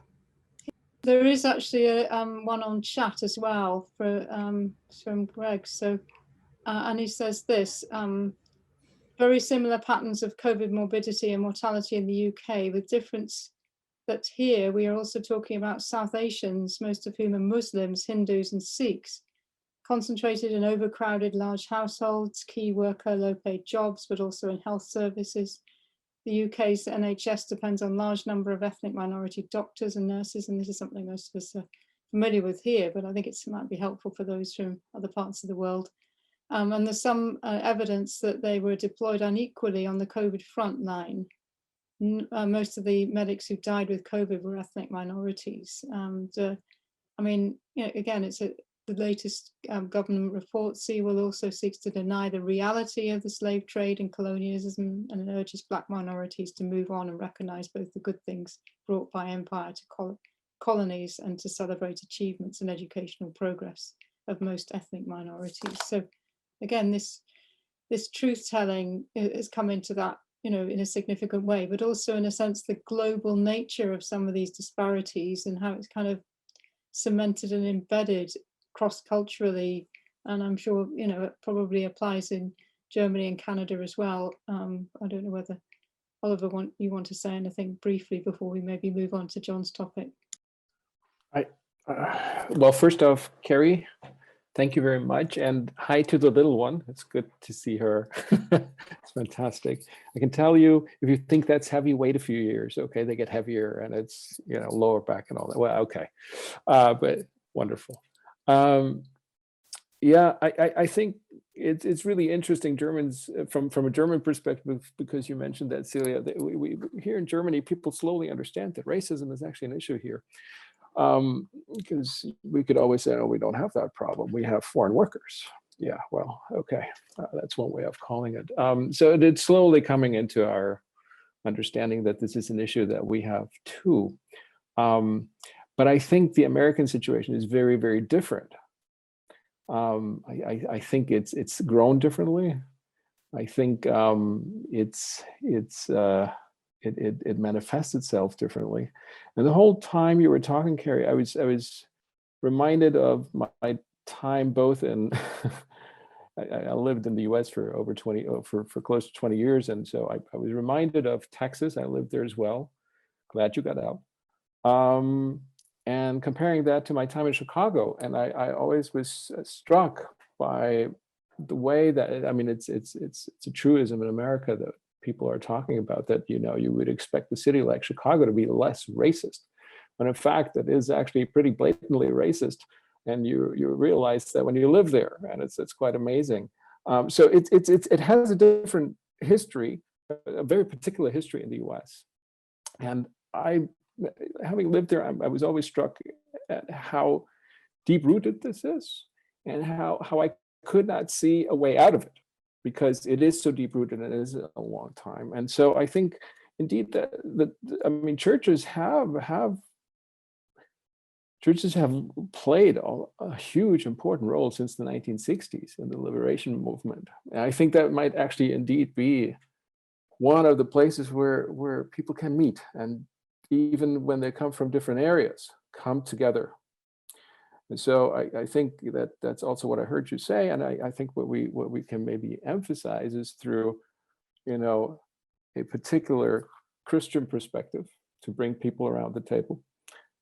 There is actually one on chat as well from Greg. So, and he says this. Very similar patterns of COVID morbidity and mortality in the UK, with difference that here we are also talking about South Asians, most of whom are Muslims, Hindus and Sikhs, concentrated in overcrowded large households, key worker, low-paid jobs, but also in health services. The UK's NHS depends on a large number of ethnic minority doctors and nurses, and this is something most of us are familiar with here, but I think it might be helpful for those from other parts of the world. And there's some evidence that they were deployed unequally on the COVID front line. Most of the medics who died with COVID were ethnic minorities. And I mean, again, it's the latest government report, will also seeks to deny the reality of the slave trade and colonialism, and it urges Black minorities to move on and recognize both the good things brought by empire to colonies and to celebrate achievements and educational progress of most ethnic minorities. So again, this truth-telling has come into that, in a significant way, but also in a sense, the global nature of some of these disparities and how it's kind of cemented and embedded cross-culturally. And I'm sure, it probably applies in Germany and Canada as well. I don't know whether, Oliver, you want to say anything briefly before we maybe move on to John's topic? Well, first off, Keri, Thank you very much. And hi to the little one. It's good to see her. It's fantastic. I can tell you, if you think that's heavy, wait a few years. Okay, they get heavier and it's, you know, lower back and all that. Well, okay, but wonderful. Yeah, I think it's really interesting, Germans, from a German perspective, because you mentioned that, Celia, that we here in Germany, people slowly understand that racism is actually an issue here. Because we could always say, oh, we don't have that problem. We have foreign workers. Yeah, well, okay. That's one way of calling it. So it's slowly coming into our understanding that this is an issue that we have too. But I think the American situation is very, very different. I think it's grown differently. I think it manifests itself differently. And the whole time you were talking, Keri, I was reminded of my time both in, I lived in the US for over for close to 20 years. And so I was reminded of Texas. I lived there as well. Glad you got out. And comparing that to my time in Chicago. And I always was struck by the way that, I mean, it's a truism in America that people are talking about, that, you know, you would expect a city like Chicago to be less racist, when in fact it is actually pretty blatantly racist, and you realize that when you live there, and it's quite amazing. So it has a different history, a very particular history in the U.S. And having lived there, I was always struck at how deep-rooted this is, and how I could not see a way out of it, because it is so deep-rooted and it is a long time. And so I think indeed that I mean, churches have played a huge important role since the 1960s in the liberation movement. And I think that might actually indeed be one of the places where people can meet, and even when they come from different areas, come together. And so I think that's also what I heard you say, and I think what we can maybe emphasize is through, you know, a particular Christian perspective to bring people around the table,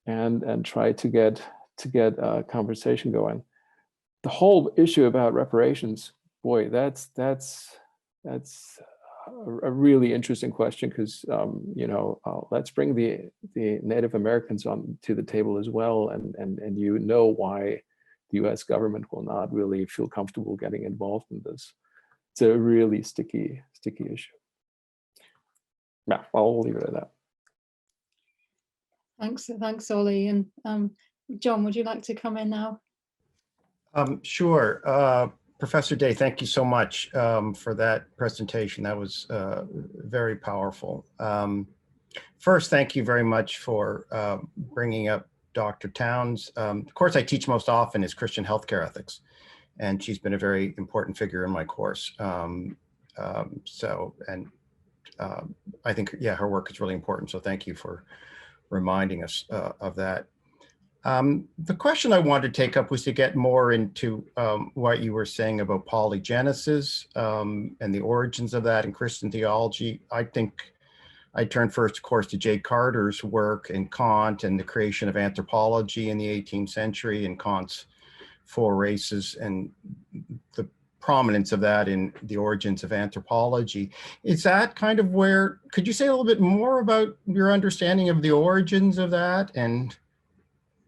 and try to get a conversation going. The whole issue about reparations, boy, that's a really interesting question, because you know, let's bring the Native Americans on to the table as well, and you know why the U.S. government will not really feel comfortable getting involved in this. It's a really sticky issue. Yeah, I'll leave it at that. Thanks, Ollie. And John, would you like to come in now? Sure. Professor Day, thank you so much for that presentation. That was very powerful. First, thank you very much for bringing up Dr. Towns. The course I teach most often is Christian healthcare ethics, and she's been a very important figure in my course. I think, yeah, her work is really important. So thank you for reminding us of that. The question I wanted to take up was to get more into what you were saying about polygenesis and the origins of that in Christian theology. I think I turned first, of course, to Jay Carter's work in Kant and the creation of anthropology in the 18th century, and Kant's Four Races and the prominence of that in the origins of anthropology. Is that kind of where, could you say a little bit more about your understanding of the origins of that, and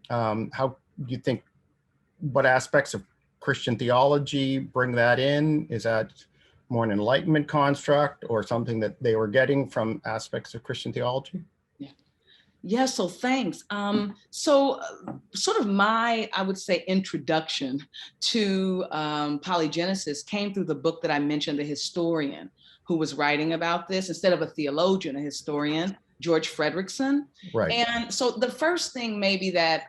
how you think, what aspects of Christian theology bring that in? Is that more an Enlightenment construct or something that they were getting from aspects of Christian theology? Yeah, so thanks. So sort of my, I would say, introduction to polygenesis came through the book that I mentioned, The Historian, who was writing about this, instead of a theologian, a historian, George Fredrickson. Right. And so the first thing maybe that,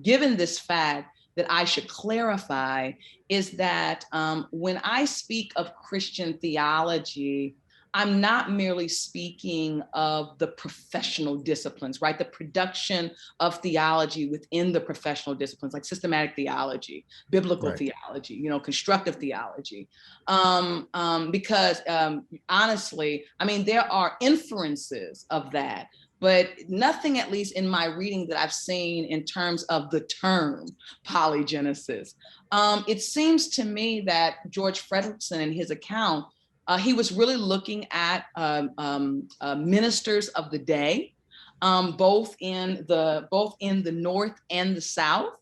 given this fact, that I should clarify is that when I speak of Christian theology, I'm not merely speaking of the professional disciplines, right? The production of theology within the professional disciplines, like systematic theology, biblical theology, you know, constructive theology. Because honestly, I mean, there are inferences of that but nothing, at least in my reading, that I've seen in terms of the term polygenesis. It seems to me that George Fredrickson, in his account, he was really looking at ministers of the day, both in the North and the South.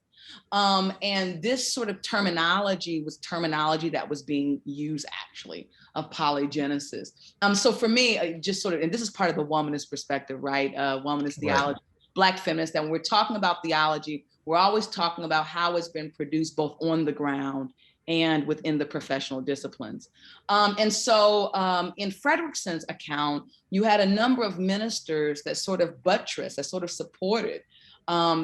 And this sort of terminology was terminology that was being used, actually, of polygenesis. So for me, just sort of, and this is part of the womanist perspective, right? Womanist theology, Black feminists, that when we're talking about theology, we're always talking about how it's been produced both on the ground and within the professional disciplines. And so in Fredrickson's account, you had a number of ministers that sort of buttressed, that sort of supported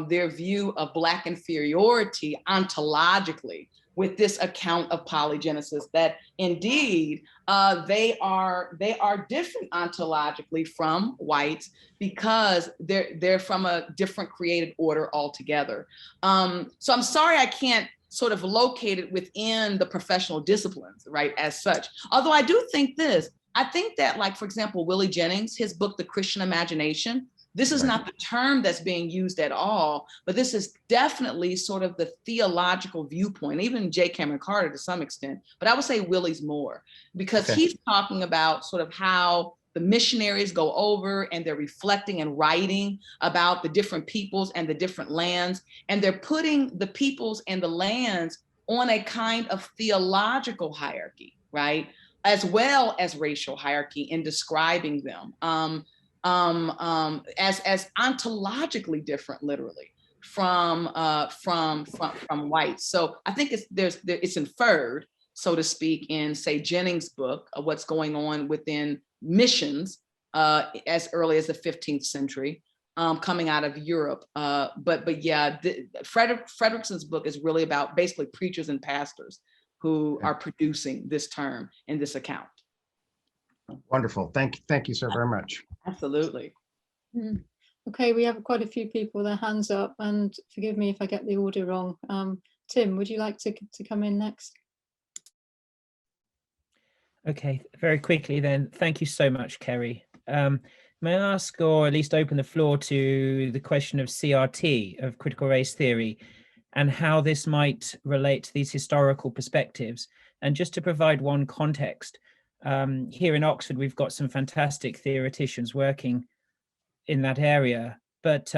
their view of Black inferiority ontologically with this account of polygenesis, that indeed they are different ontologically from whites because they're from a different created order altogether. So I'm sorry I can't sort of locate it within the professional disciplines, right, as such. Although I do think this, I think that, like, for example, Willie Jennings, his book, The Christian Imagination, this is not the term that's being used at all, but this is definitely sort of the theological viewpoint, even J. Cameron Carter to some extent, but I would say Willie's more, because he's talking about sort of how the missionaries go over and they're reflecting and writing about the different peoples and the different lands, and they're putting the peoples and the lands on a kind of theological hierarchy, right? As well as racial hierarchy in describing them. As ontologically different, literally, from whites. So I think it's inferred, so to speak, in, say, Jennings' book of what's going on within missions as early as the 15th century, coming out of Europe. But yeah, Fredrickson's book is really about basically preachers and pastors who are producing this term in this account. Wonderful. Thank you so very much. Absolutely. Okay, we have quite a few people with their hands up, and forgive me if I get the order wrong. Tim, would you like to come in next? Okay, very quickly then. Thank you so much, Keri. May I ask, or at least open the floor to the question of CRT, of critical race theory, and how this might relate to these historical perspectives. And just to provide one context, here in Oxford, we've got some fantastic theoreticians working in that area. But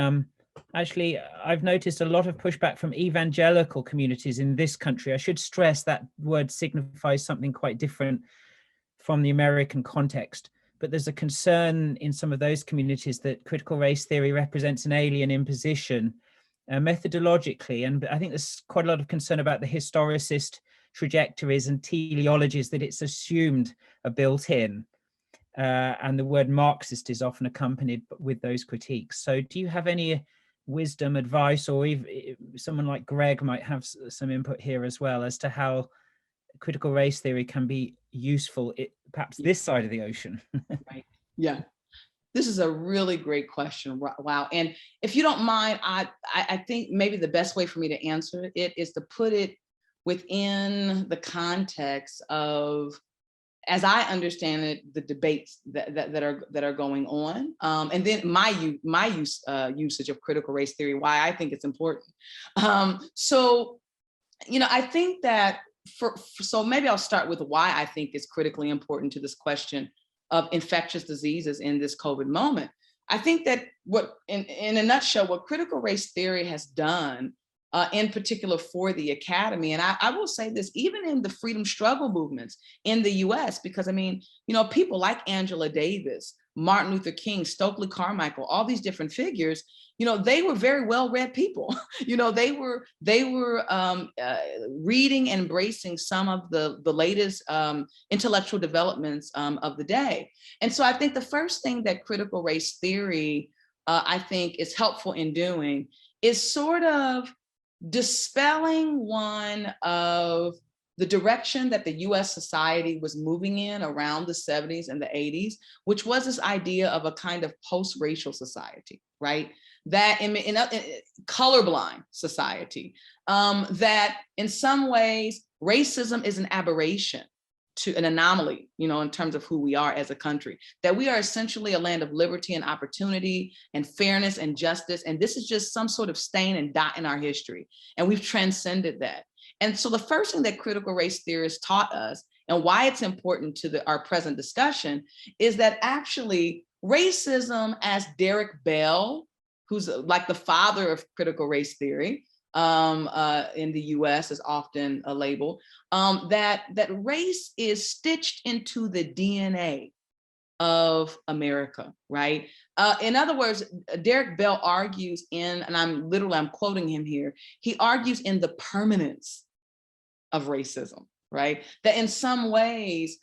actually, I've noticed a lot of pushback from evangelical communities in this country. I should stress that word signifies something quite different from the American context. But there's a concern in some of those communities that critical race theory represents an alien imposition methodologically. And I think there's quite a lot of concern about the historicist trajectories and teleologies that it's assumed are built in. And the word Marxist is often accompanied with those critiques. So do you have any wisdom, advice, or even someone like Greg might have some input here as well as to how critical race theory can be useful, perhaps this side of the ocean? Right. Yeah. This is a really great question. Wow. And if you don't mind, I think maybe the best way for me to answer it is to put it within the context of, as I understand it, the debates that are going on, and then my usage of critical race theory, why I think it's important. So, I think that so maybe I'll start with why I think it's critically important to this question of infectious diseases in this COVID moment. I think that in a nutshell, what critical race theory has done, in particular for the academy, and I will say this, even in the freedom struggle movements in the US, because people like Angela Davis, Martin Luther King, Stokely Carmichael, all these different figures, they were very well-read people. They were reading and embracing some of the latest intellectual developments of the day. And so I think the first thing that critical race theory, I think, is helpful in doing is sort of dispelling one of the direction that the US society was moving in around the 70s and the 80s, which was this idea of a kind of post-racial society, right? That in colorblind society, that in some ways racism is an aberration, an anomaly, in terms of who we are as a country, that we are essentially a land of liberty and opportunity and fairness and justice. And this is just some sort of stain and dot in our history. And we've transcended that. And so the first thing that critical race theorists taught us, and why it's important to our present discussion, is that actually racism, as Derek Bell, who's like the father of critical race theory, in the US is often a label, that race is stitched into the DNA of America, right? In other words, Derek Bell argues and I'm quoting him here, he argues in the permanence of racism, right? That in some ways,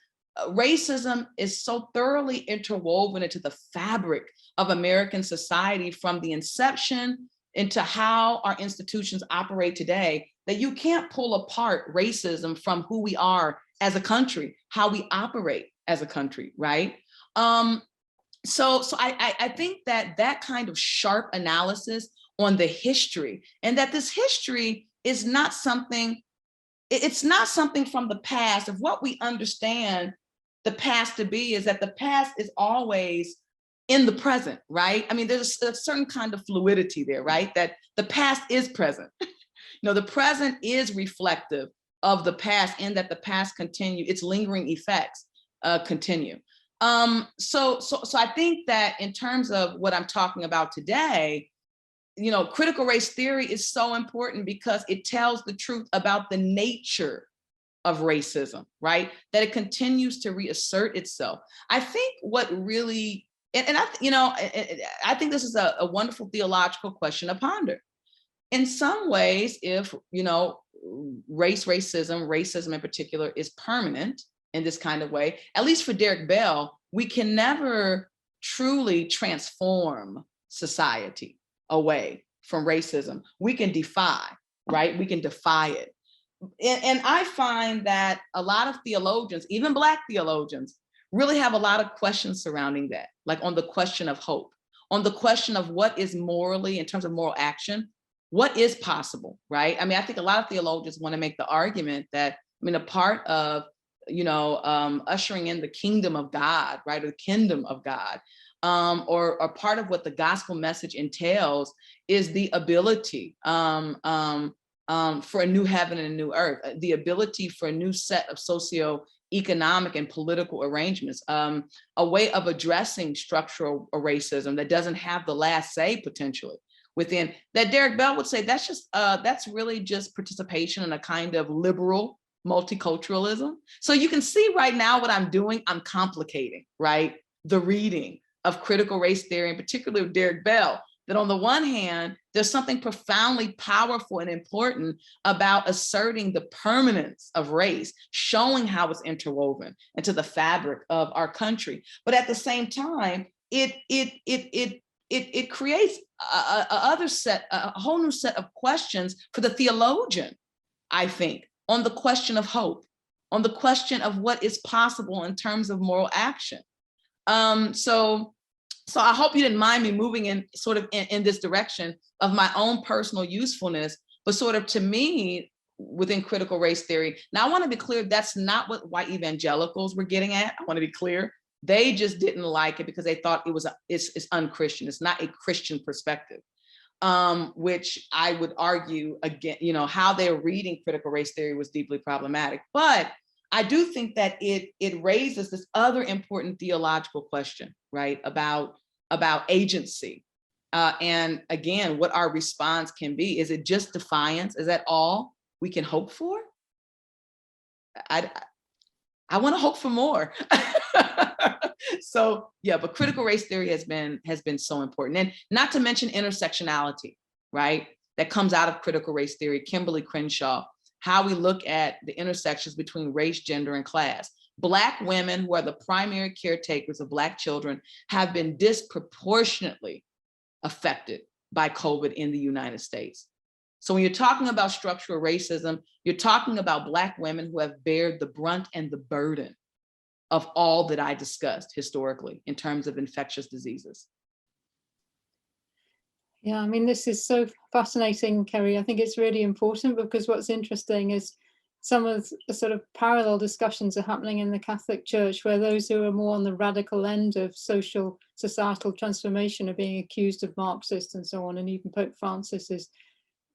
racism is so thoroughly interwoven into the fabric of American society from the inception into how our institutions operate today, that you can't pull apart racism from who we are as a country, how we operate as a country, right? So I think that kind of sharp analysis on the history, and that this history is not something, it's not something from the past. Of what we understand the past to be is that the past is always in the present, right? I mean, there's a certain kind of fluidity there, right? That the past is present. The present is reflective of the past, and that the past continue, its lingering effects continue. So I think that in terms of what I'm talking about today, critical race theory is so important because it tells the truth about the nature of racism, right? That it continues to reassert itself. I think what really, I think this is a wonderful theological question to ponder. In some ways, if, racism in particular is permanent in this kind of way, at least for Derek Bell, we can never truly transform society away from racism. We can defy, right? We can defy it. And I find that a lot of theologians, even Black theologians, really have a lot of questions surrounding that, like on the question of hope, on the question of what is morally, in terms of moral action, what is possible, right? I mean, I think a lot of theologians want to make the argument that, a part of, ushering in the kingdom of God, right, or the kingdom of God, or part of what the gospel message entails is the ability for a new heaven and a new earth, the ability for a new set of socio-economic and political arrangements, a way of addressing structural racism that doesn't have the last say potentially within, that Derek Bell would say that's really just participation in a kind of liberal multiculturalism. So you can see right now what I'm doing, I'm complicating, right? The reading of critical race theory, and particularly of Derek Bell, that on the one hand, there's something profoundly powerful and important about asserting the permanence of race, showing how it's interwoven into the fabric of our country. But at the same time, it creates a whole new set of questions for the theologian, I think, on the question of hope, on the question of what is possible in terms of moral action. So I hope you didn't mind me moving in sort of in this direction of my own personal usefulness, but sort of to me, within critical race theory. Now I want to be clear, that's not what white evangelicals were getting at. I want to be clear. They just didn't like it because they thought it's unchristian. It's not a Christian perspective, which I would argue again, how they're reading critical race theory was deeply problematic. But I do think that it raises this other important theological question, right, about agency. And again, what our response can be. Is it just defiance? Is that all we can hope for? I want to hope for more. So yeah, but critical race theory has been so important. And not to mention intersectionality, right? That comes out of critical race theory, Kimberly Crenshaw, how we look at the intersections between race, gender, and class. Black women, who are the primary caretakers of Black children, have been disproportionately affected by COVID in the United States. So when you're talking about structural racism, you're talking about Black women who have bared the brunt and the burden of all that I discussed historically in terms of infectious diseases. Yeah, I mean, this is so fascinating, Keri. I think it's really important because what's interesting is some of the sort of parallel discussions are happening in the Catholic Church, where those who are more on the radical end of societal transformation are being accused of Marxist and so on. And even Pope Francis is,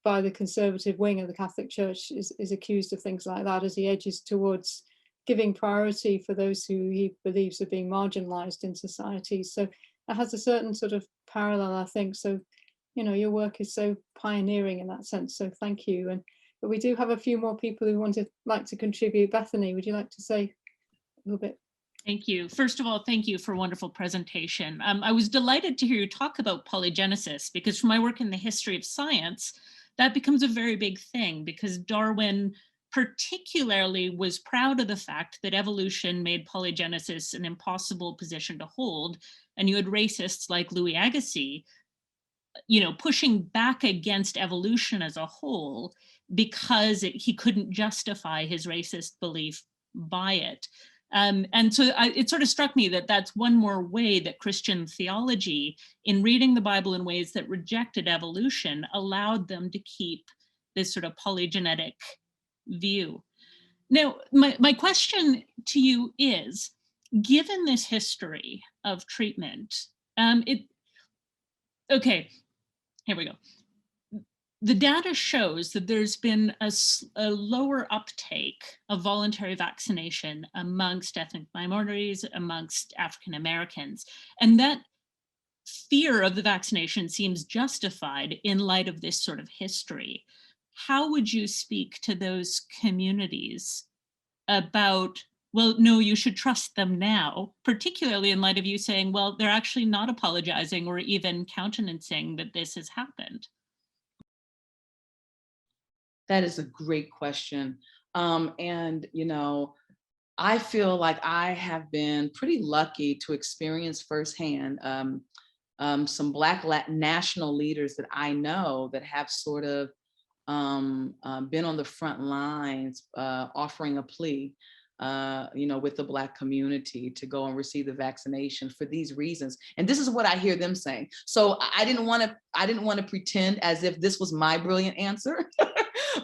by the conservative wing of the Catholic Church, is accused of things like that as he edges towards giving priority for those who he believes are being marginalized in society. So it has a certain sort of parallel, I think. So, you know, your work is so pioneering in that sense. So thank you. But we do have a few more people who like to contribute. Bethany, would you like to say a little bit? Thank you. First of all, thank you for a wonderful presentation. I was delighted to hear you talk about polygenesis, because from my work in the history of science, that becomes a very big thing, because Darwin particularly was proud of the fact that evolution made polygenesis an impossible position to hold. And you had racists like Louis Agassiz, you know, pushing back against evolution as a whole because he couldn't justify his racist belief by it. And so it sort of struck me that that's one more way that Christian theology, in reading the Bible in ways that rejected evolution, allowed them to keep this sort of polygenetic view. Now, my question to you is, given this history of treatment, okay, here we go. The data shows that there's been a lower uptake of voluntary vaccination amongst ethnic minorities, amongst African Americans, and that fear of the vaccination seems justified in light of this sort of history. How would you speak to those communities about, well, no, you should trust them now, particularly in light of you saying, well, they're actually not apologizing or even countenancing that this has happened? That is a great question. And, you know, I feel like I have been pretty lucky to experience firsthand some Black national leaders that I know that have sort of been on the front lines offering a plea, you know, with the Black community to go and receive the vaccination for these reasons. And this is what I hear them saying. So I didn't want to pretend as if this was my brilliant answer,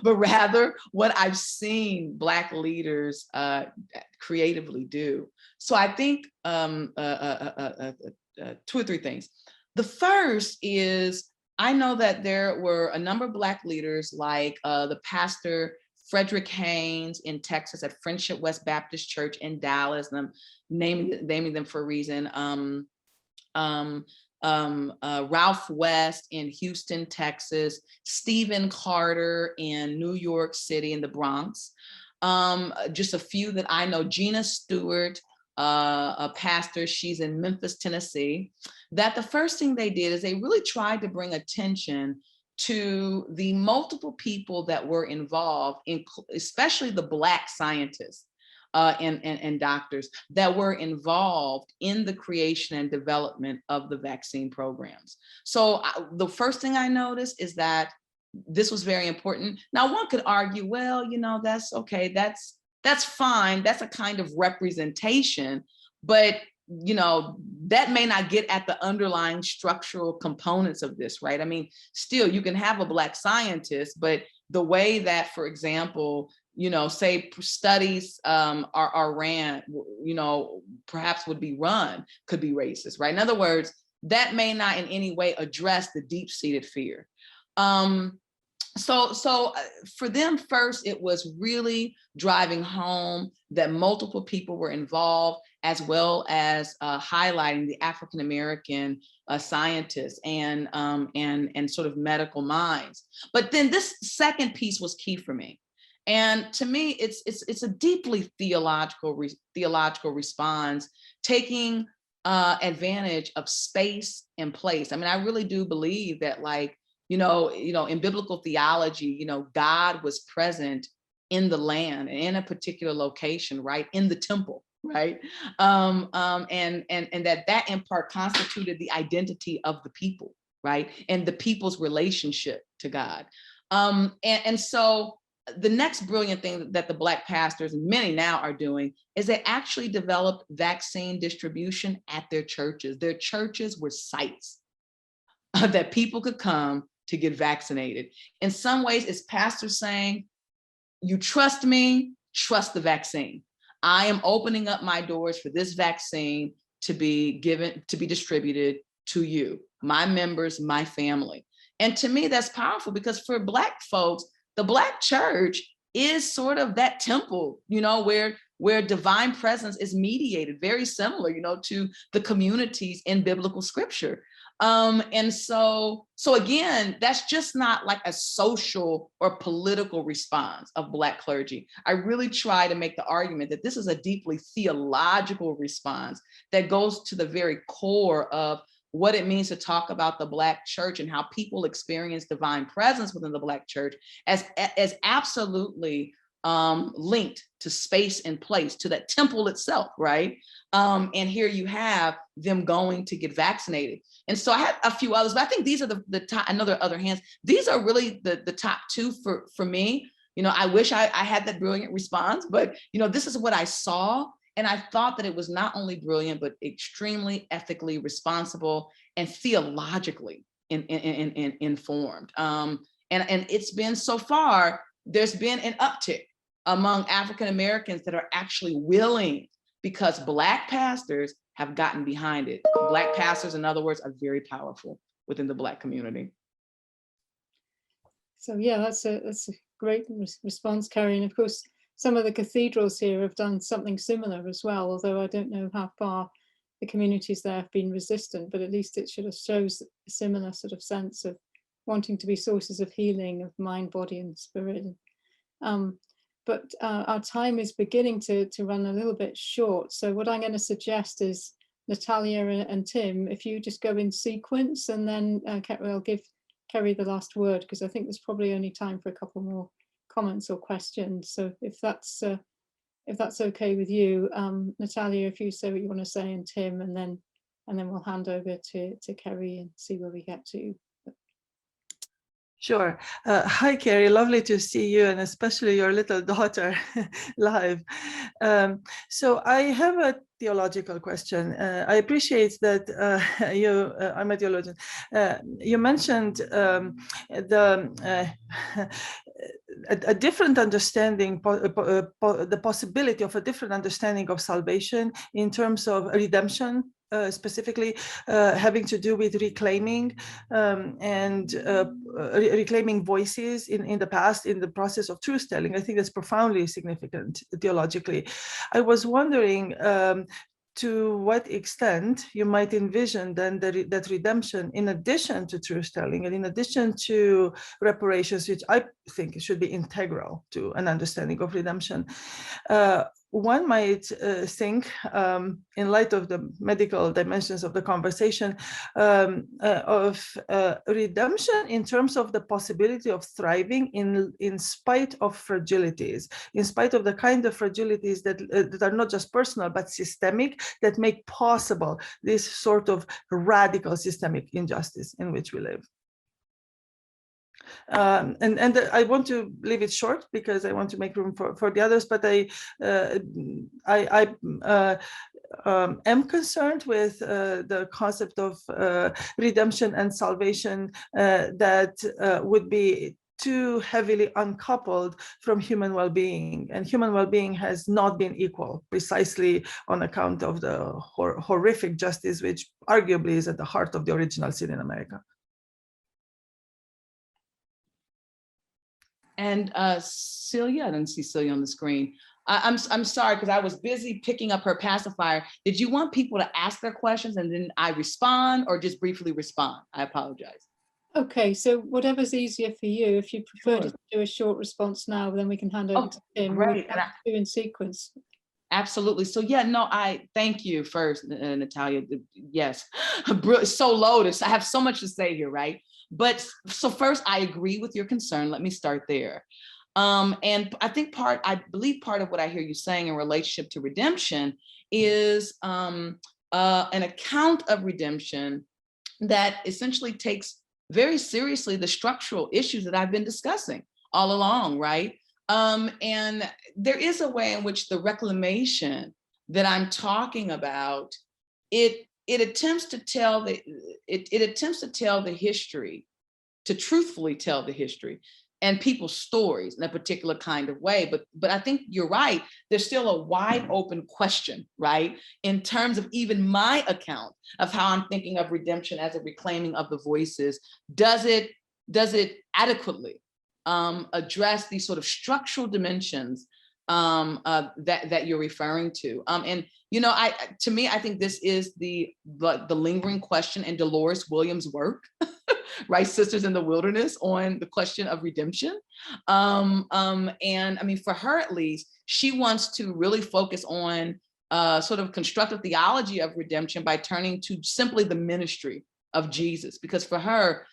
but rather what I've seen Black leaders creatively do. So I think 2 or 3 things. The first is, I know that there were a number of Black leaders like the pastor Frederick Haynes in Texas at Friendship West Baptist Church in Dallas, and I'm naming them for a reason. Ralph West in Houston, Texas, Stephen Carter in New York City in the Bronx. Just a few that I know, Gina Stewart, a pastor, she's in Memphis, Tennessee, that the first thing they did is they really tried to bring attention to the multiple people that were involved, in, especially the Black scientists and doctors that were involved in the creation and development of the vaccine programs. So the first thing I noticed is that this was very important. Now, one could argue, well, you know, that's okay, that's fine, that's a kind of representation, but you know, that may not get at the underlying structural components of this, right? I mean, still, you can have a Black scientist, but the way that, for example, you know, say studies are ran, you know, perhaps would be run, could be racist, right? In other words, that may not in any way address the deep-seated fear. So for them, first, it was really driving home that multiple people were involved, as well as highlighting the African-American scientists and sort of medical minds. But then this second piece was key for me. And to me, it's a deeply theological response, taking advantage of space and place. I mean, I really do believe that, like, you know, in biblical theology, you know, God was present in the land and in a particular location, right, in the temple, right, and that in part constituted the identity of the people, right, and the people's relationship to God, and so the next brilliant thing that the Black pastors, and many now, are doing is they actually developed vaccine distribution at their churches. Their churches were sites that people could come to get vaccinated. In some ways, it's pastors saying, you trust me, trust the vaccine. I am opening up my doors for this vaccine to be given, to be distributed to you, my members, my family. And to me, that's powerful, because for Black folks, the Black church is sort of that temple, you know, where divine presence is mediated, very similar, you know, to the communities in biblical scripture. And so again, that's just not like a social or political response of Black clergy. I really try to make the argument that this is a deeply theological response that goes to the very core of what it means to talk about the Black church and how people experience divine presence within the Black church as absolutely linked to space and place, to that temple itself, right? And here you have them going to get vaccinated. And so I had a few others, but I think these are the top, another other hands. These are really the top two for me. You know, I wish I had that brilliant response, but you know, this is what I saw. And I thought that it was not only brilliant, but extremely ethically responsible and theologically informed. And it's been, so far, there's been an uptick among African Americans that are actually willing, because Black pastors have gotten behind it. Black pastors, in other words, are very powerful within the Black community. So yeah, that's a great response, Keri. And of course, some of the cathedrals here have done something similar as well, although I don't know how far the communities there have been resistant, but at least it sort of shows a similar sort of sense of wanting to be sources of healing of mind, body and spirit. But our time is beginning to run a little bit short. So what I'm going to suggest is, Natalia and Tim, if you just go in sequence, and then I'll give Keri the last word, because I think there's probably only time for a couple more comments or questions. So if that's okay with you, Natalia, if you say what you want to say, and Tim, and then we'll hand over to Keri and see where we get to. Sure. Hi, Keri. Lovely to see you, and especially your little daughter live. So I have a theological question. I appreciate that I'm a theologian. You mentioned a different understanding, the possibility of a different understanding of salvation in terms of redemption, specifically having to do with reclaiming and reclaiming voices in the past in the process of truth telling. I think that's profoundly significant theologically. I was wondering to what extent you might envision then that redemption, in addition to truth telling and in addition to reparations, which I think should be integral to an understanding of redemption. One might think, in light of the medical dimensions of the conversation, of redemption in terms of the possibility of thriving in spite of fragilities, in spite of the kind of fragilities that are not just personal, but systemic, that make possible this sort of radical systemic injustice in which we live. And I want to leave it short because I want to make room for the others, but I am concerned with the concept of redemption and salvation that would be too heavily uncoupled from human well-being, and human well-being has not been equal precisely on account of the horrific justice which arguably is at the heart of the original sin in America. And Celia, I didn't see Celia on the screen. I'm sorry, because I was busy picking up her pacifier. Did you want people to ask their questions and then I respond, or just briefly respond? I apologize. Okay, so whatever's easier for you. If you prefer to do a short response now, then we can hand over to Tim. Great. We'll do in sequence. Absolutely. So yeah, no, I thank you first, Natalia. Yes, so loaded. I have so much to say here, right? But so first, I agree with your concern. Let me start there. And I think I believe part of what I hear you saying in relationship to redemption is an account of redemption that essentially takes very seriously the structural issues that I've been discussing all along, right? And there is a way in which the reclamation that I'm talking about, it attempts to tell the history, to truthfully tell the history. and people's stories in a particular kind of way. But I think you're right. There's still a wide open question, right? In terms of even my account of how I'm thinking of redemption as a reclaiming of the voices. Does it adequately address these sort of structural dimensions that you're referring to? And to me, I think this is the lingering question in Dolores Williams' work, right? Sisters in the Wilderness, on the question of redemption. And I mean, for her at least, she wants to really focus on sort of constructive theology of redemption by turning to simply the ministry of Jesus, because for her,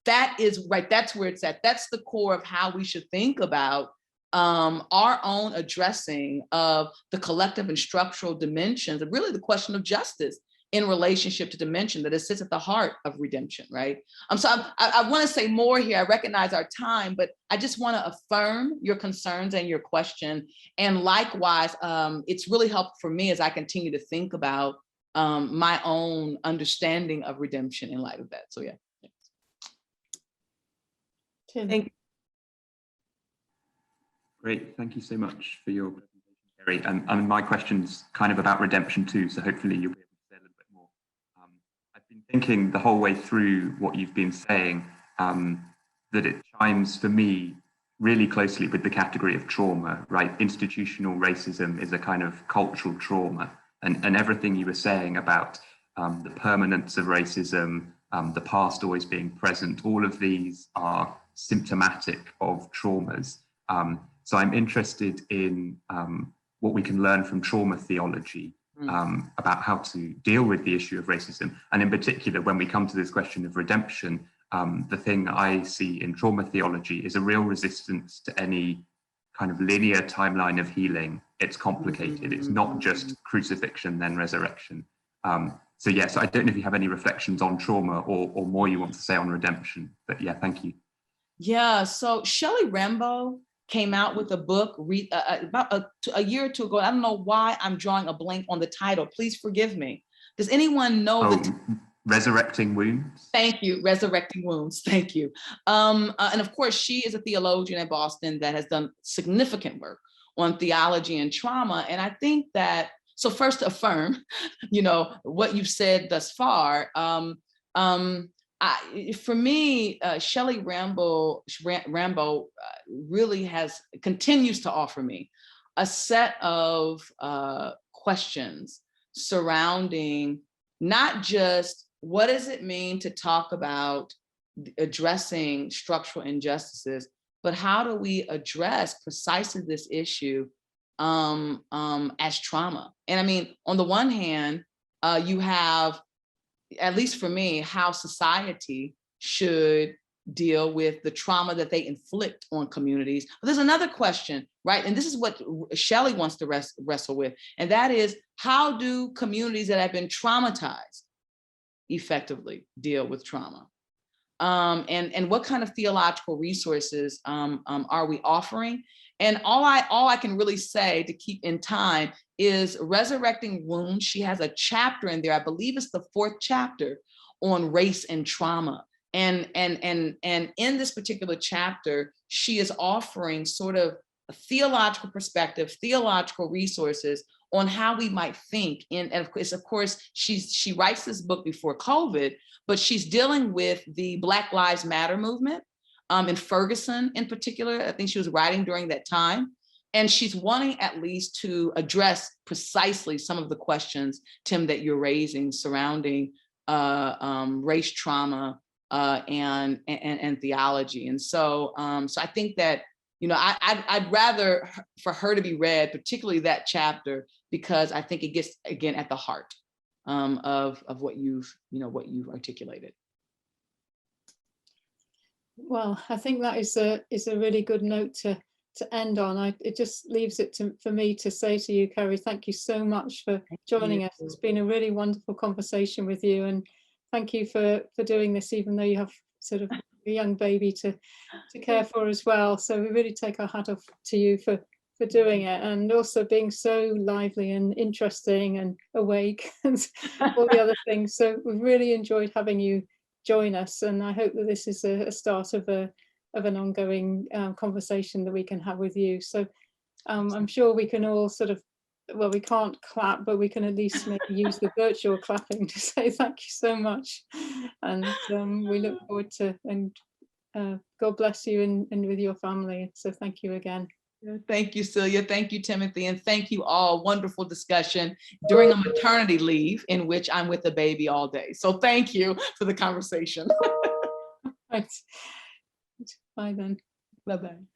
that is right, that's where it's at. That's the core of how we should think about our own addressing of the collective and structural dimensions, and really the question of justice in relationship to dimension that it sits at the heart of redemption, right? So I want to say more here. I recognize our time, but I just want to affirm your concerns and your question. And likewise, it's really helpful for me as I continue to think about my own understanding of redemption in light of that. So yeah. Thank you. Great, thank you so much for your presentation, Keri. And my question's kind of about redemption too, so hopefully you'll be able to say a little bit more. I've been thinking the whole way through what you've been saying that it chimes for me really closely with the category of trauma, right? Institutional racism is a kind of cultural trauma, and everything you were saying about the permanence of racism, the past always being present, all of these are symptomatic of traumas. So I'm interested in what we can learn from trauma theology about how to deal with the issue of racism. And in particular, when we come to this question of redemption, the thing I see in trauma theology is a real resistance to any kind of linear timeline of healing. It's complicated. It's not just crucifixion, then resurrection. So yeah, so I don't know if you have any reflections on trauma or more you want to say on redemption, but yeah, thank you. Yeah, so Shelley Rambo came out with a book about a year or two ago. I don't know why I'm drawing a blank on the title. Please forgive me. Does anyone know Resurrecting Wounds? Thank you, Resurrecting Wounds, thank you. And of course, she is a theologian at Boston that has done significant work on theology and trauma. And I think that, so first to affirm, what you've said thus far, for me, Shelley Rambo really continues to offer me a set of questions surrounding not just what does it mean to talk about addressing structural injustices, but how do we address precisely this issue as trauma? And I mean, on the one hand, you have, at least for me, how society should deal with the trauma that they inflict on communities. But there's another question, right? And this is what Shelley wants to wrestle with. And that is, how do communities that have been traumatized effectively deal with trauma? And what kind of theological resources are we offering? And all I can really say to keep in time is Resurrecting Wounds. She has a chapter in there, I believe it's the 4th chapter, on race and trauma. And in this particular chapter, she is offering sort of a theological perspective, theological resources on how we might think. And of course, she writes this book before COVID, but she's dealing with the Black Lives Matter movement in Ferguson in particular. I think she was writing during that time. And she's wanting at least to address precisely some of the questions, Tim, that you're raising surrounding race trauma and theology. And so I think that, I'd rather for her to be read, particularly that chapter, because I think it gets, again, at the heart of what you've articulated. Well, I think that is a really good note to end on. It just leaves it for me to say to you, Keri, thank you so much for joining us. It's been a really wonderful conversation with you, and thank you for doing this, even though you have sort of a young baby to care for as well. So we really take our hat off to you for doing it, and also being so lively and interesting and awake and all the other things. So we've really enjoyed having you join us, and I hope that this is a start of a an ongoing conversation that we can have with you. So I'm sure we can all sort of, well, we can't clap, but we can at least maybe use the virtual clapping to say thank you so much. And we look forward to, and God bless you and with your family. So thank you again. Thank you, Celia. Thank you, Timothy. And thank you all. Wonderful discussion during a maternity leave in which I'm with the baby all day. So thank you for the conversation. Right. Bye then. Bye-bye.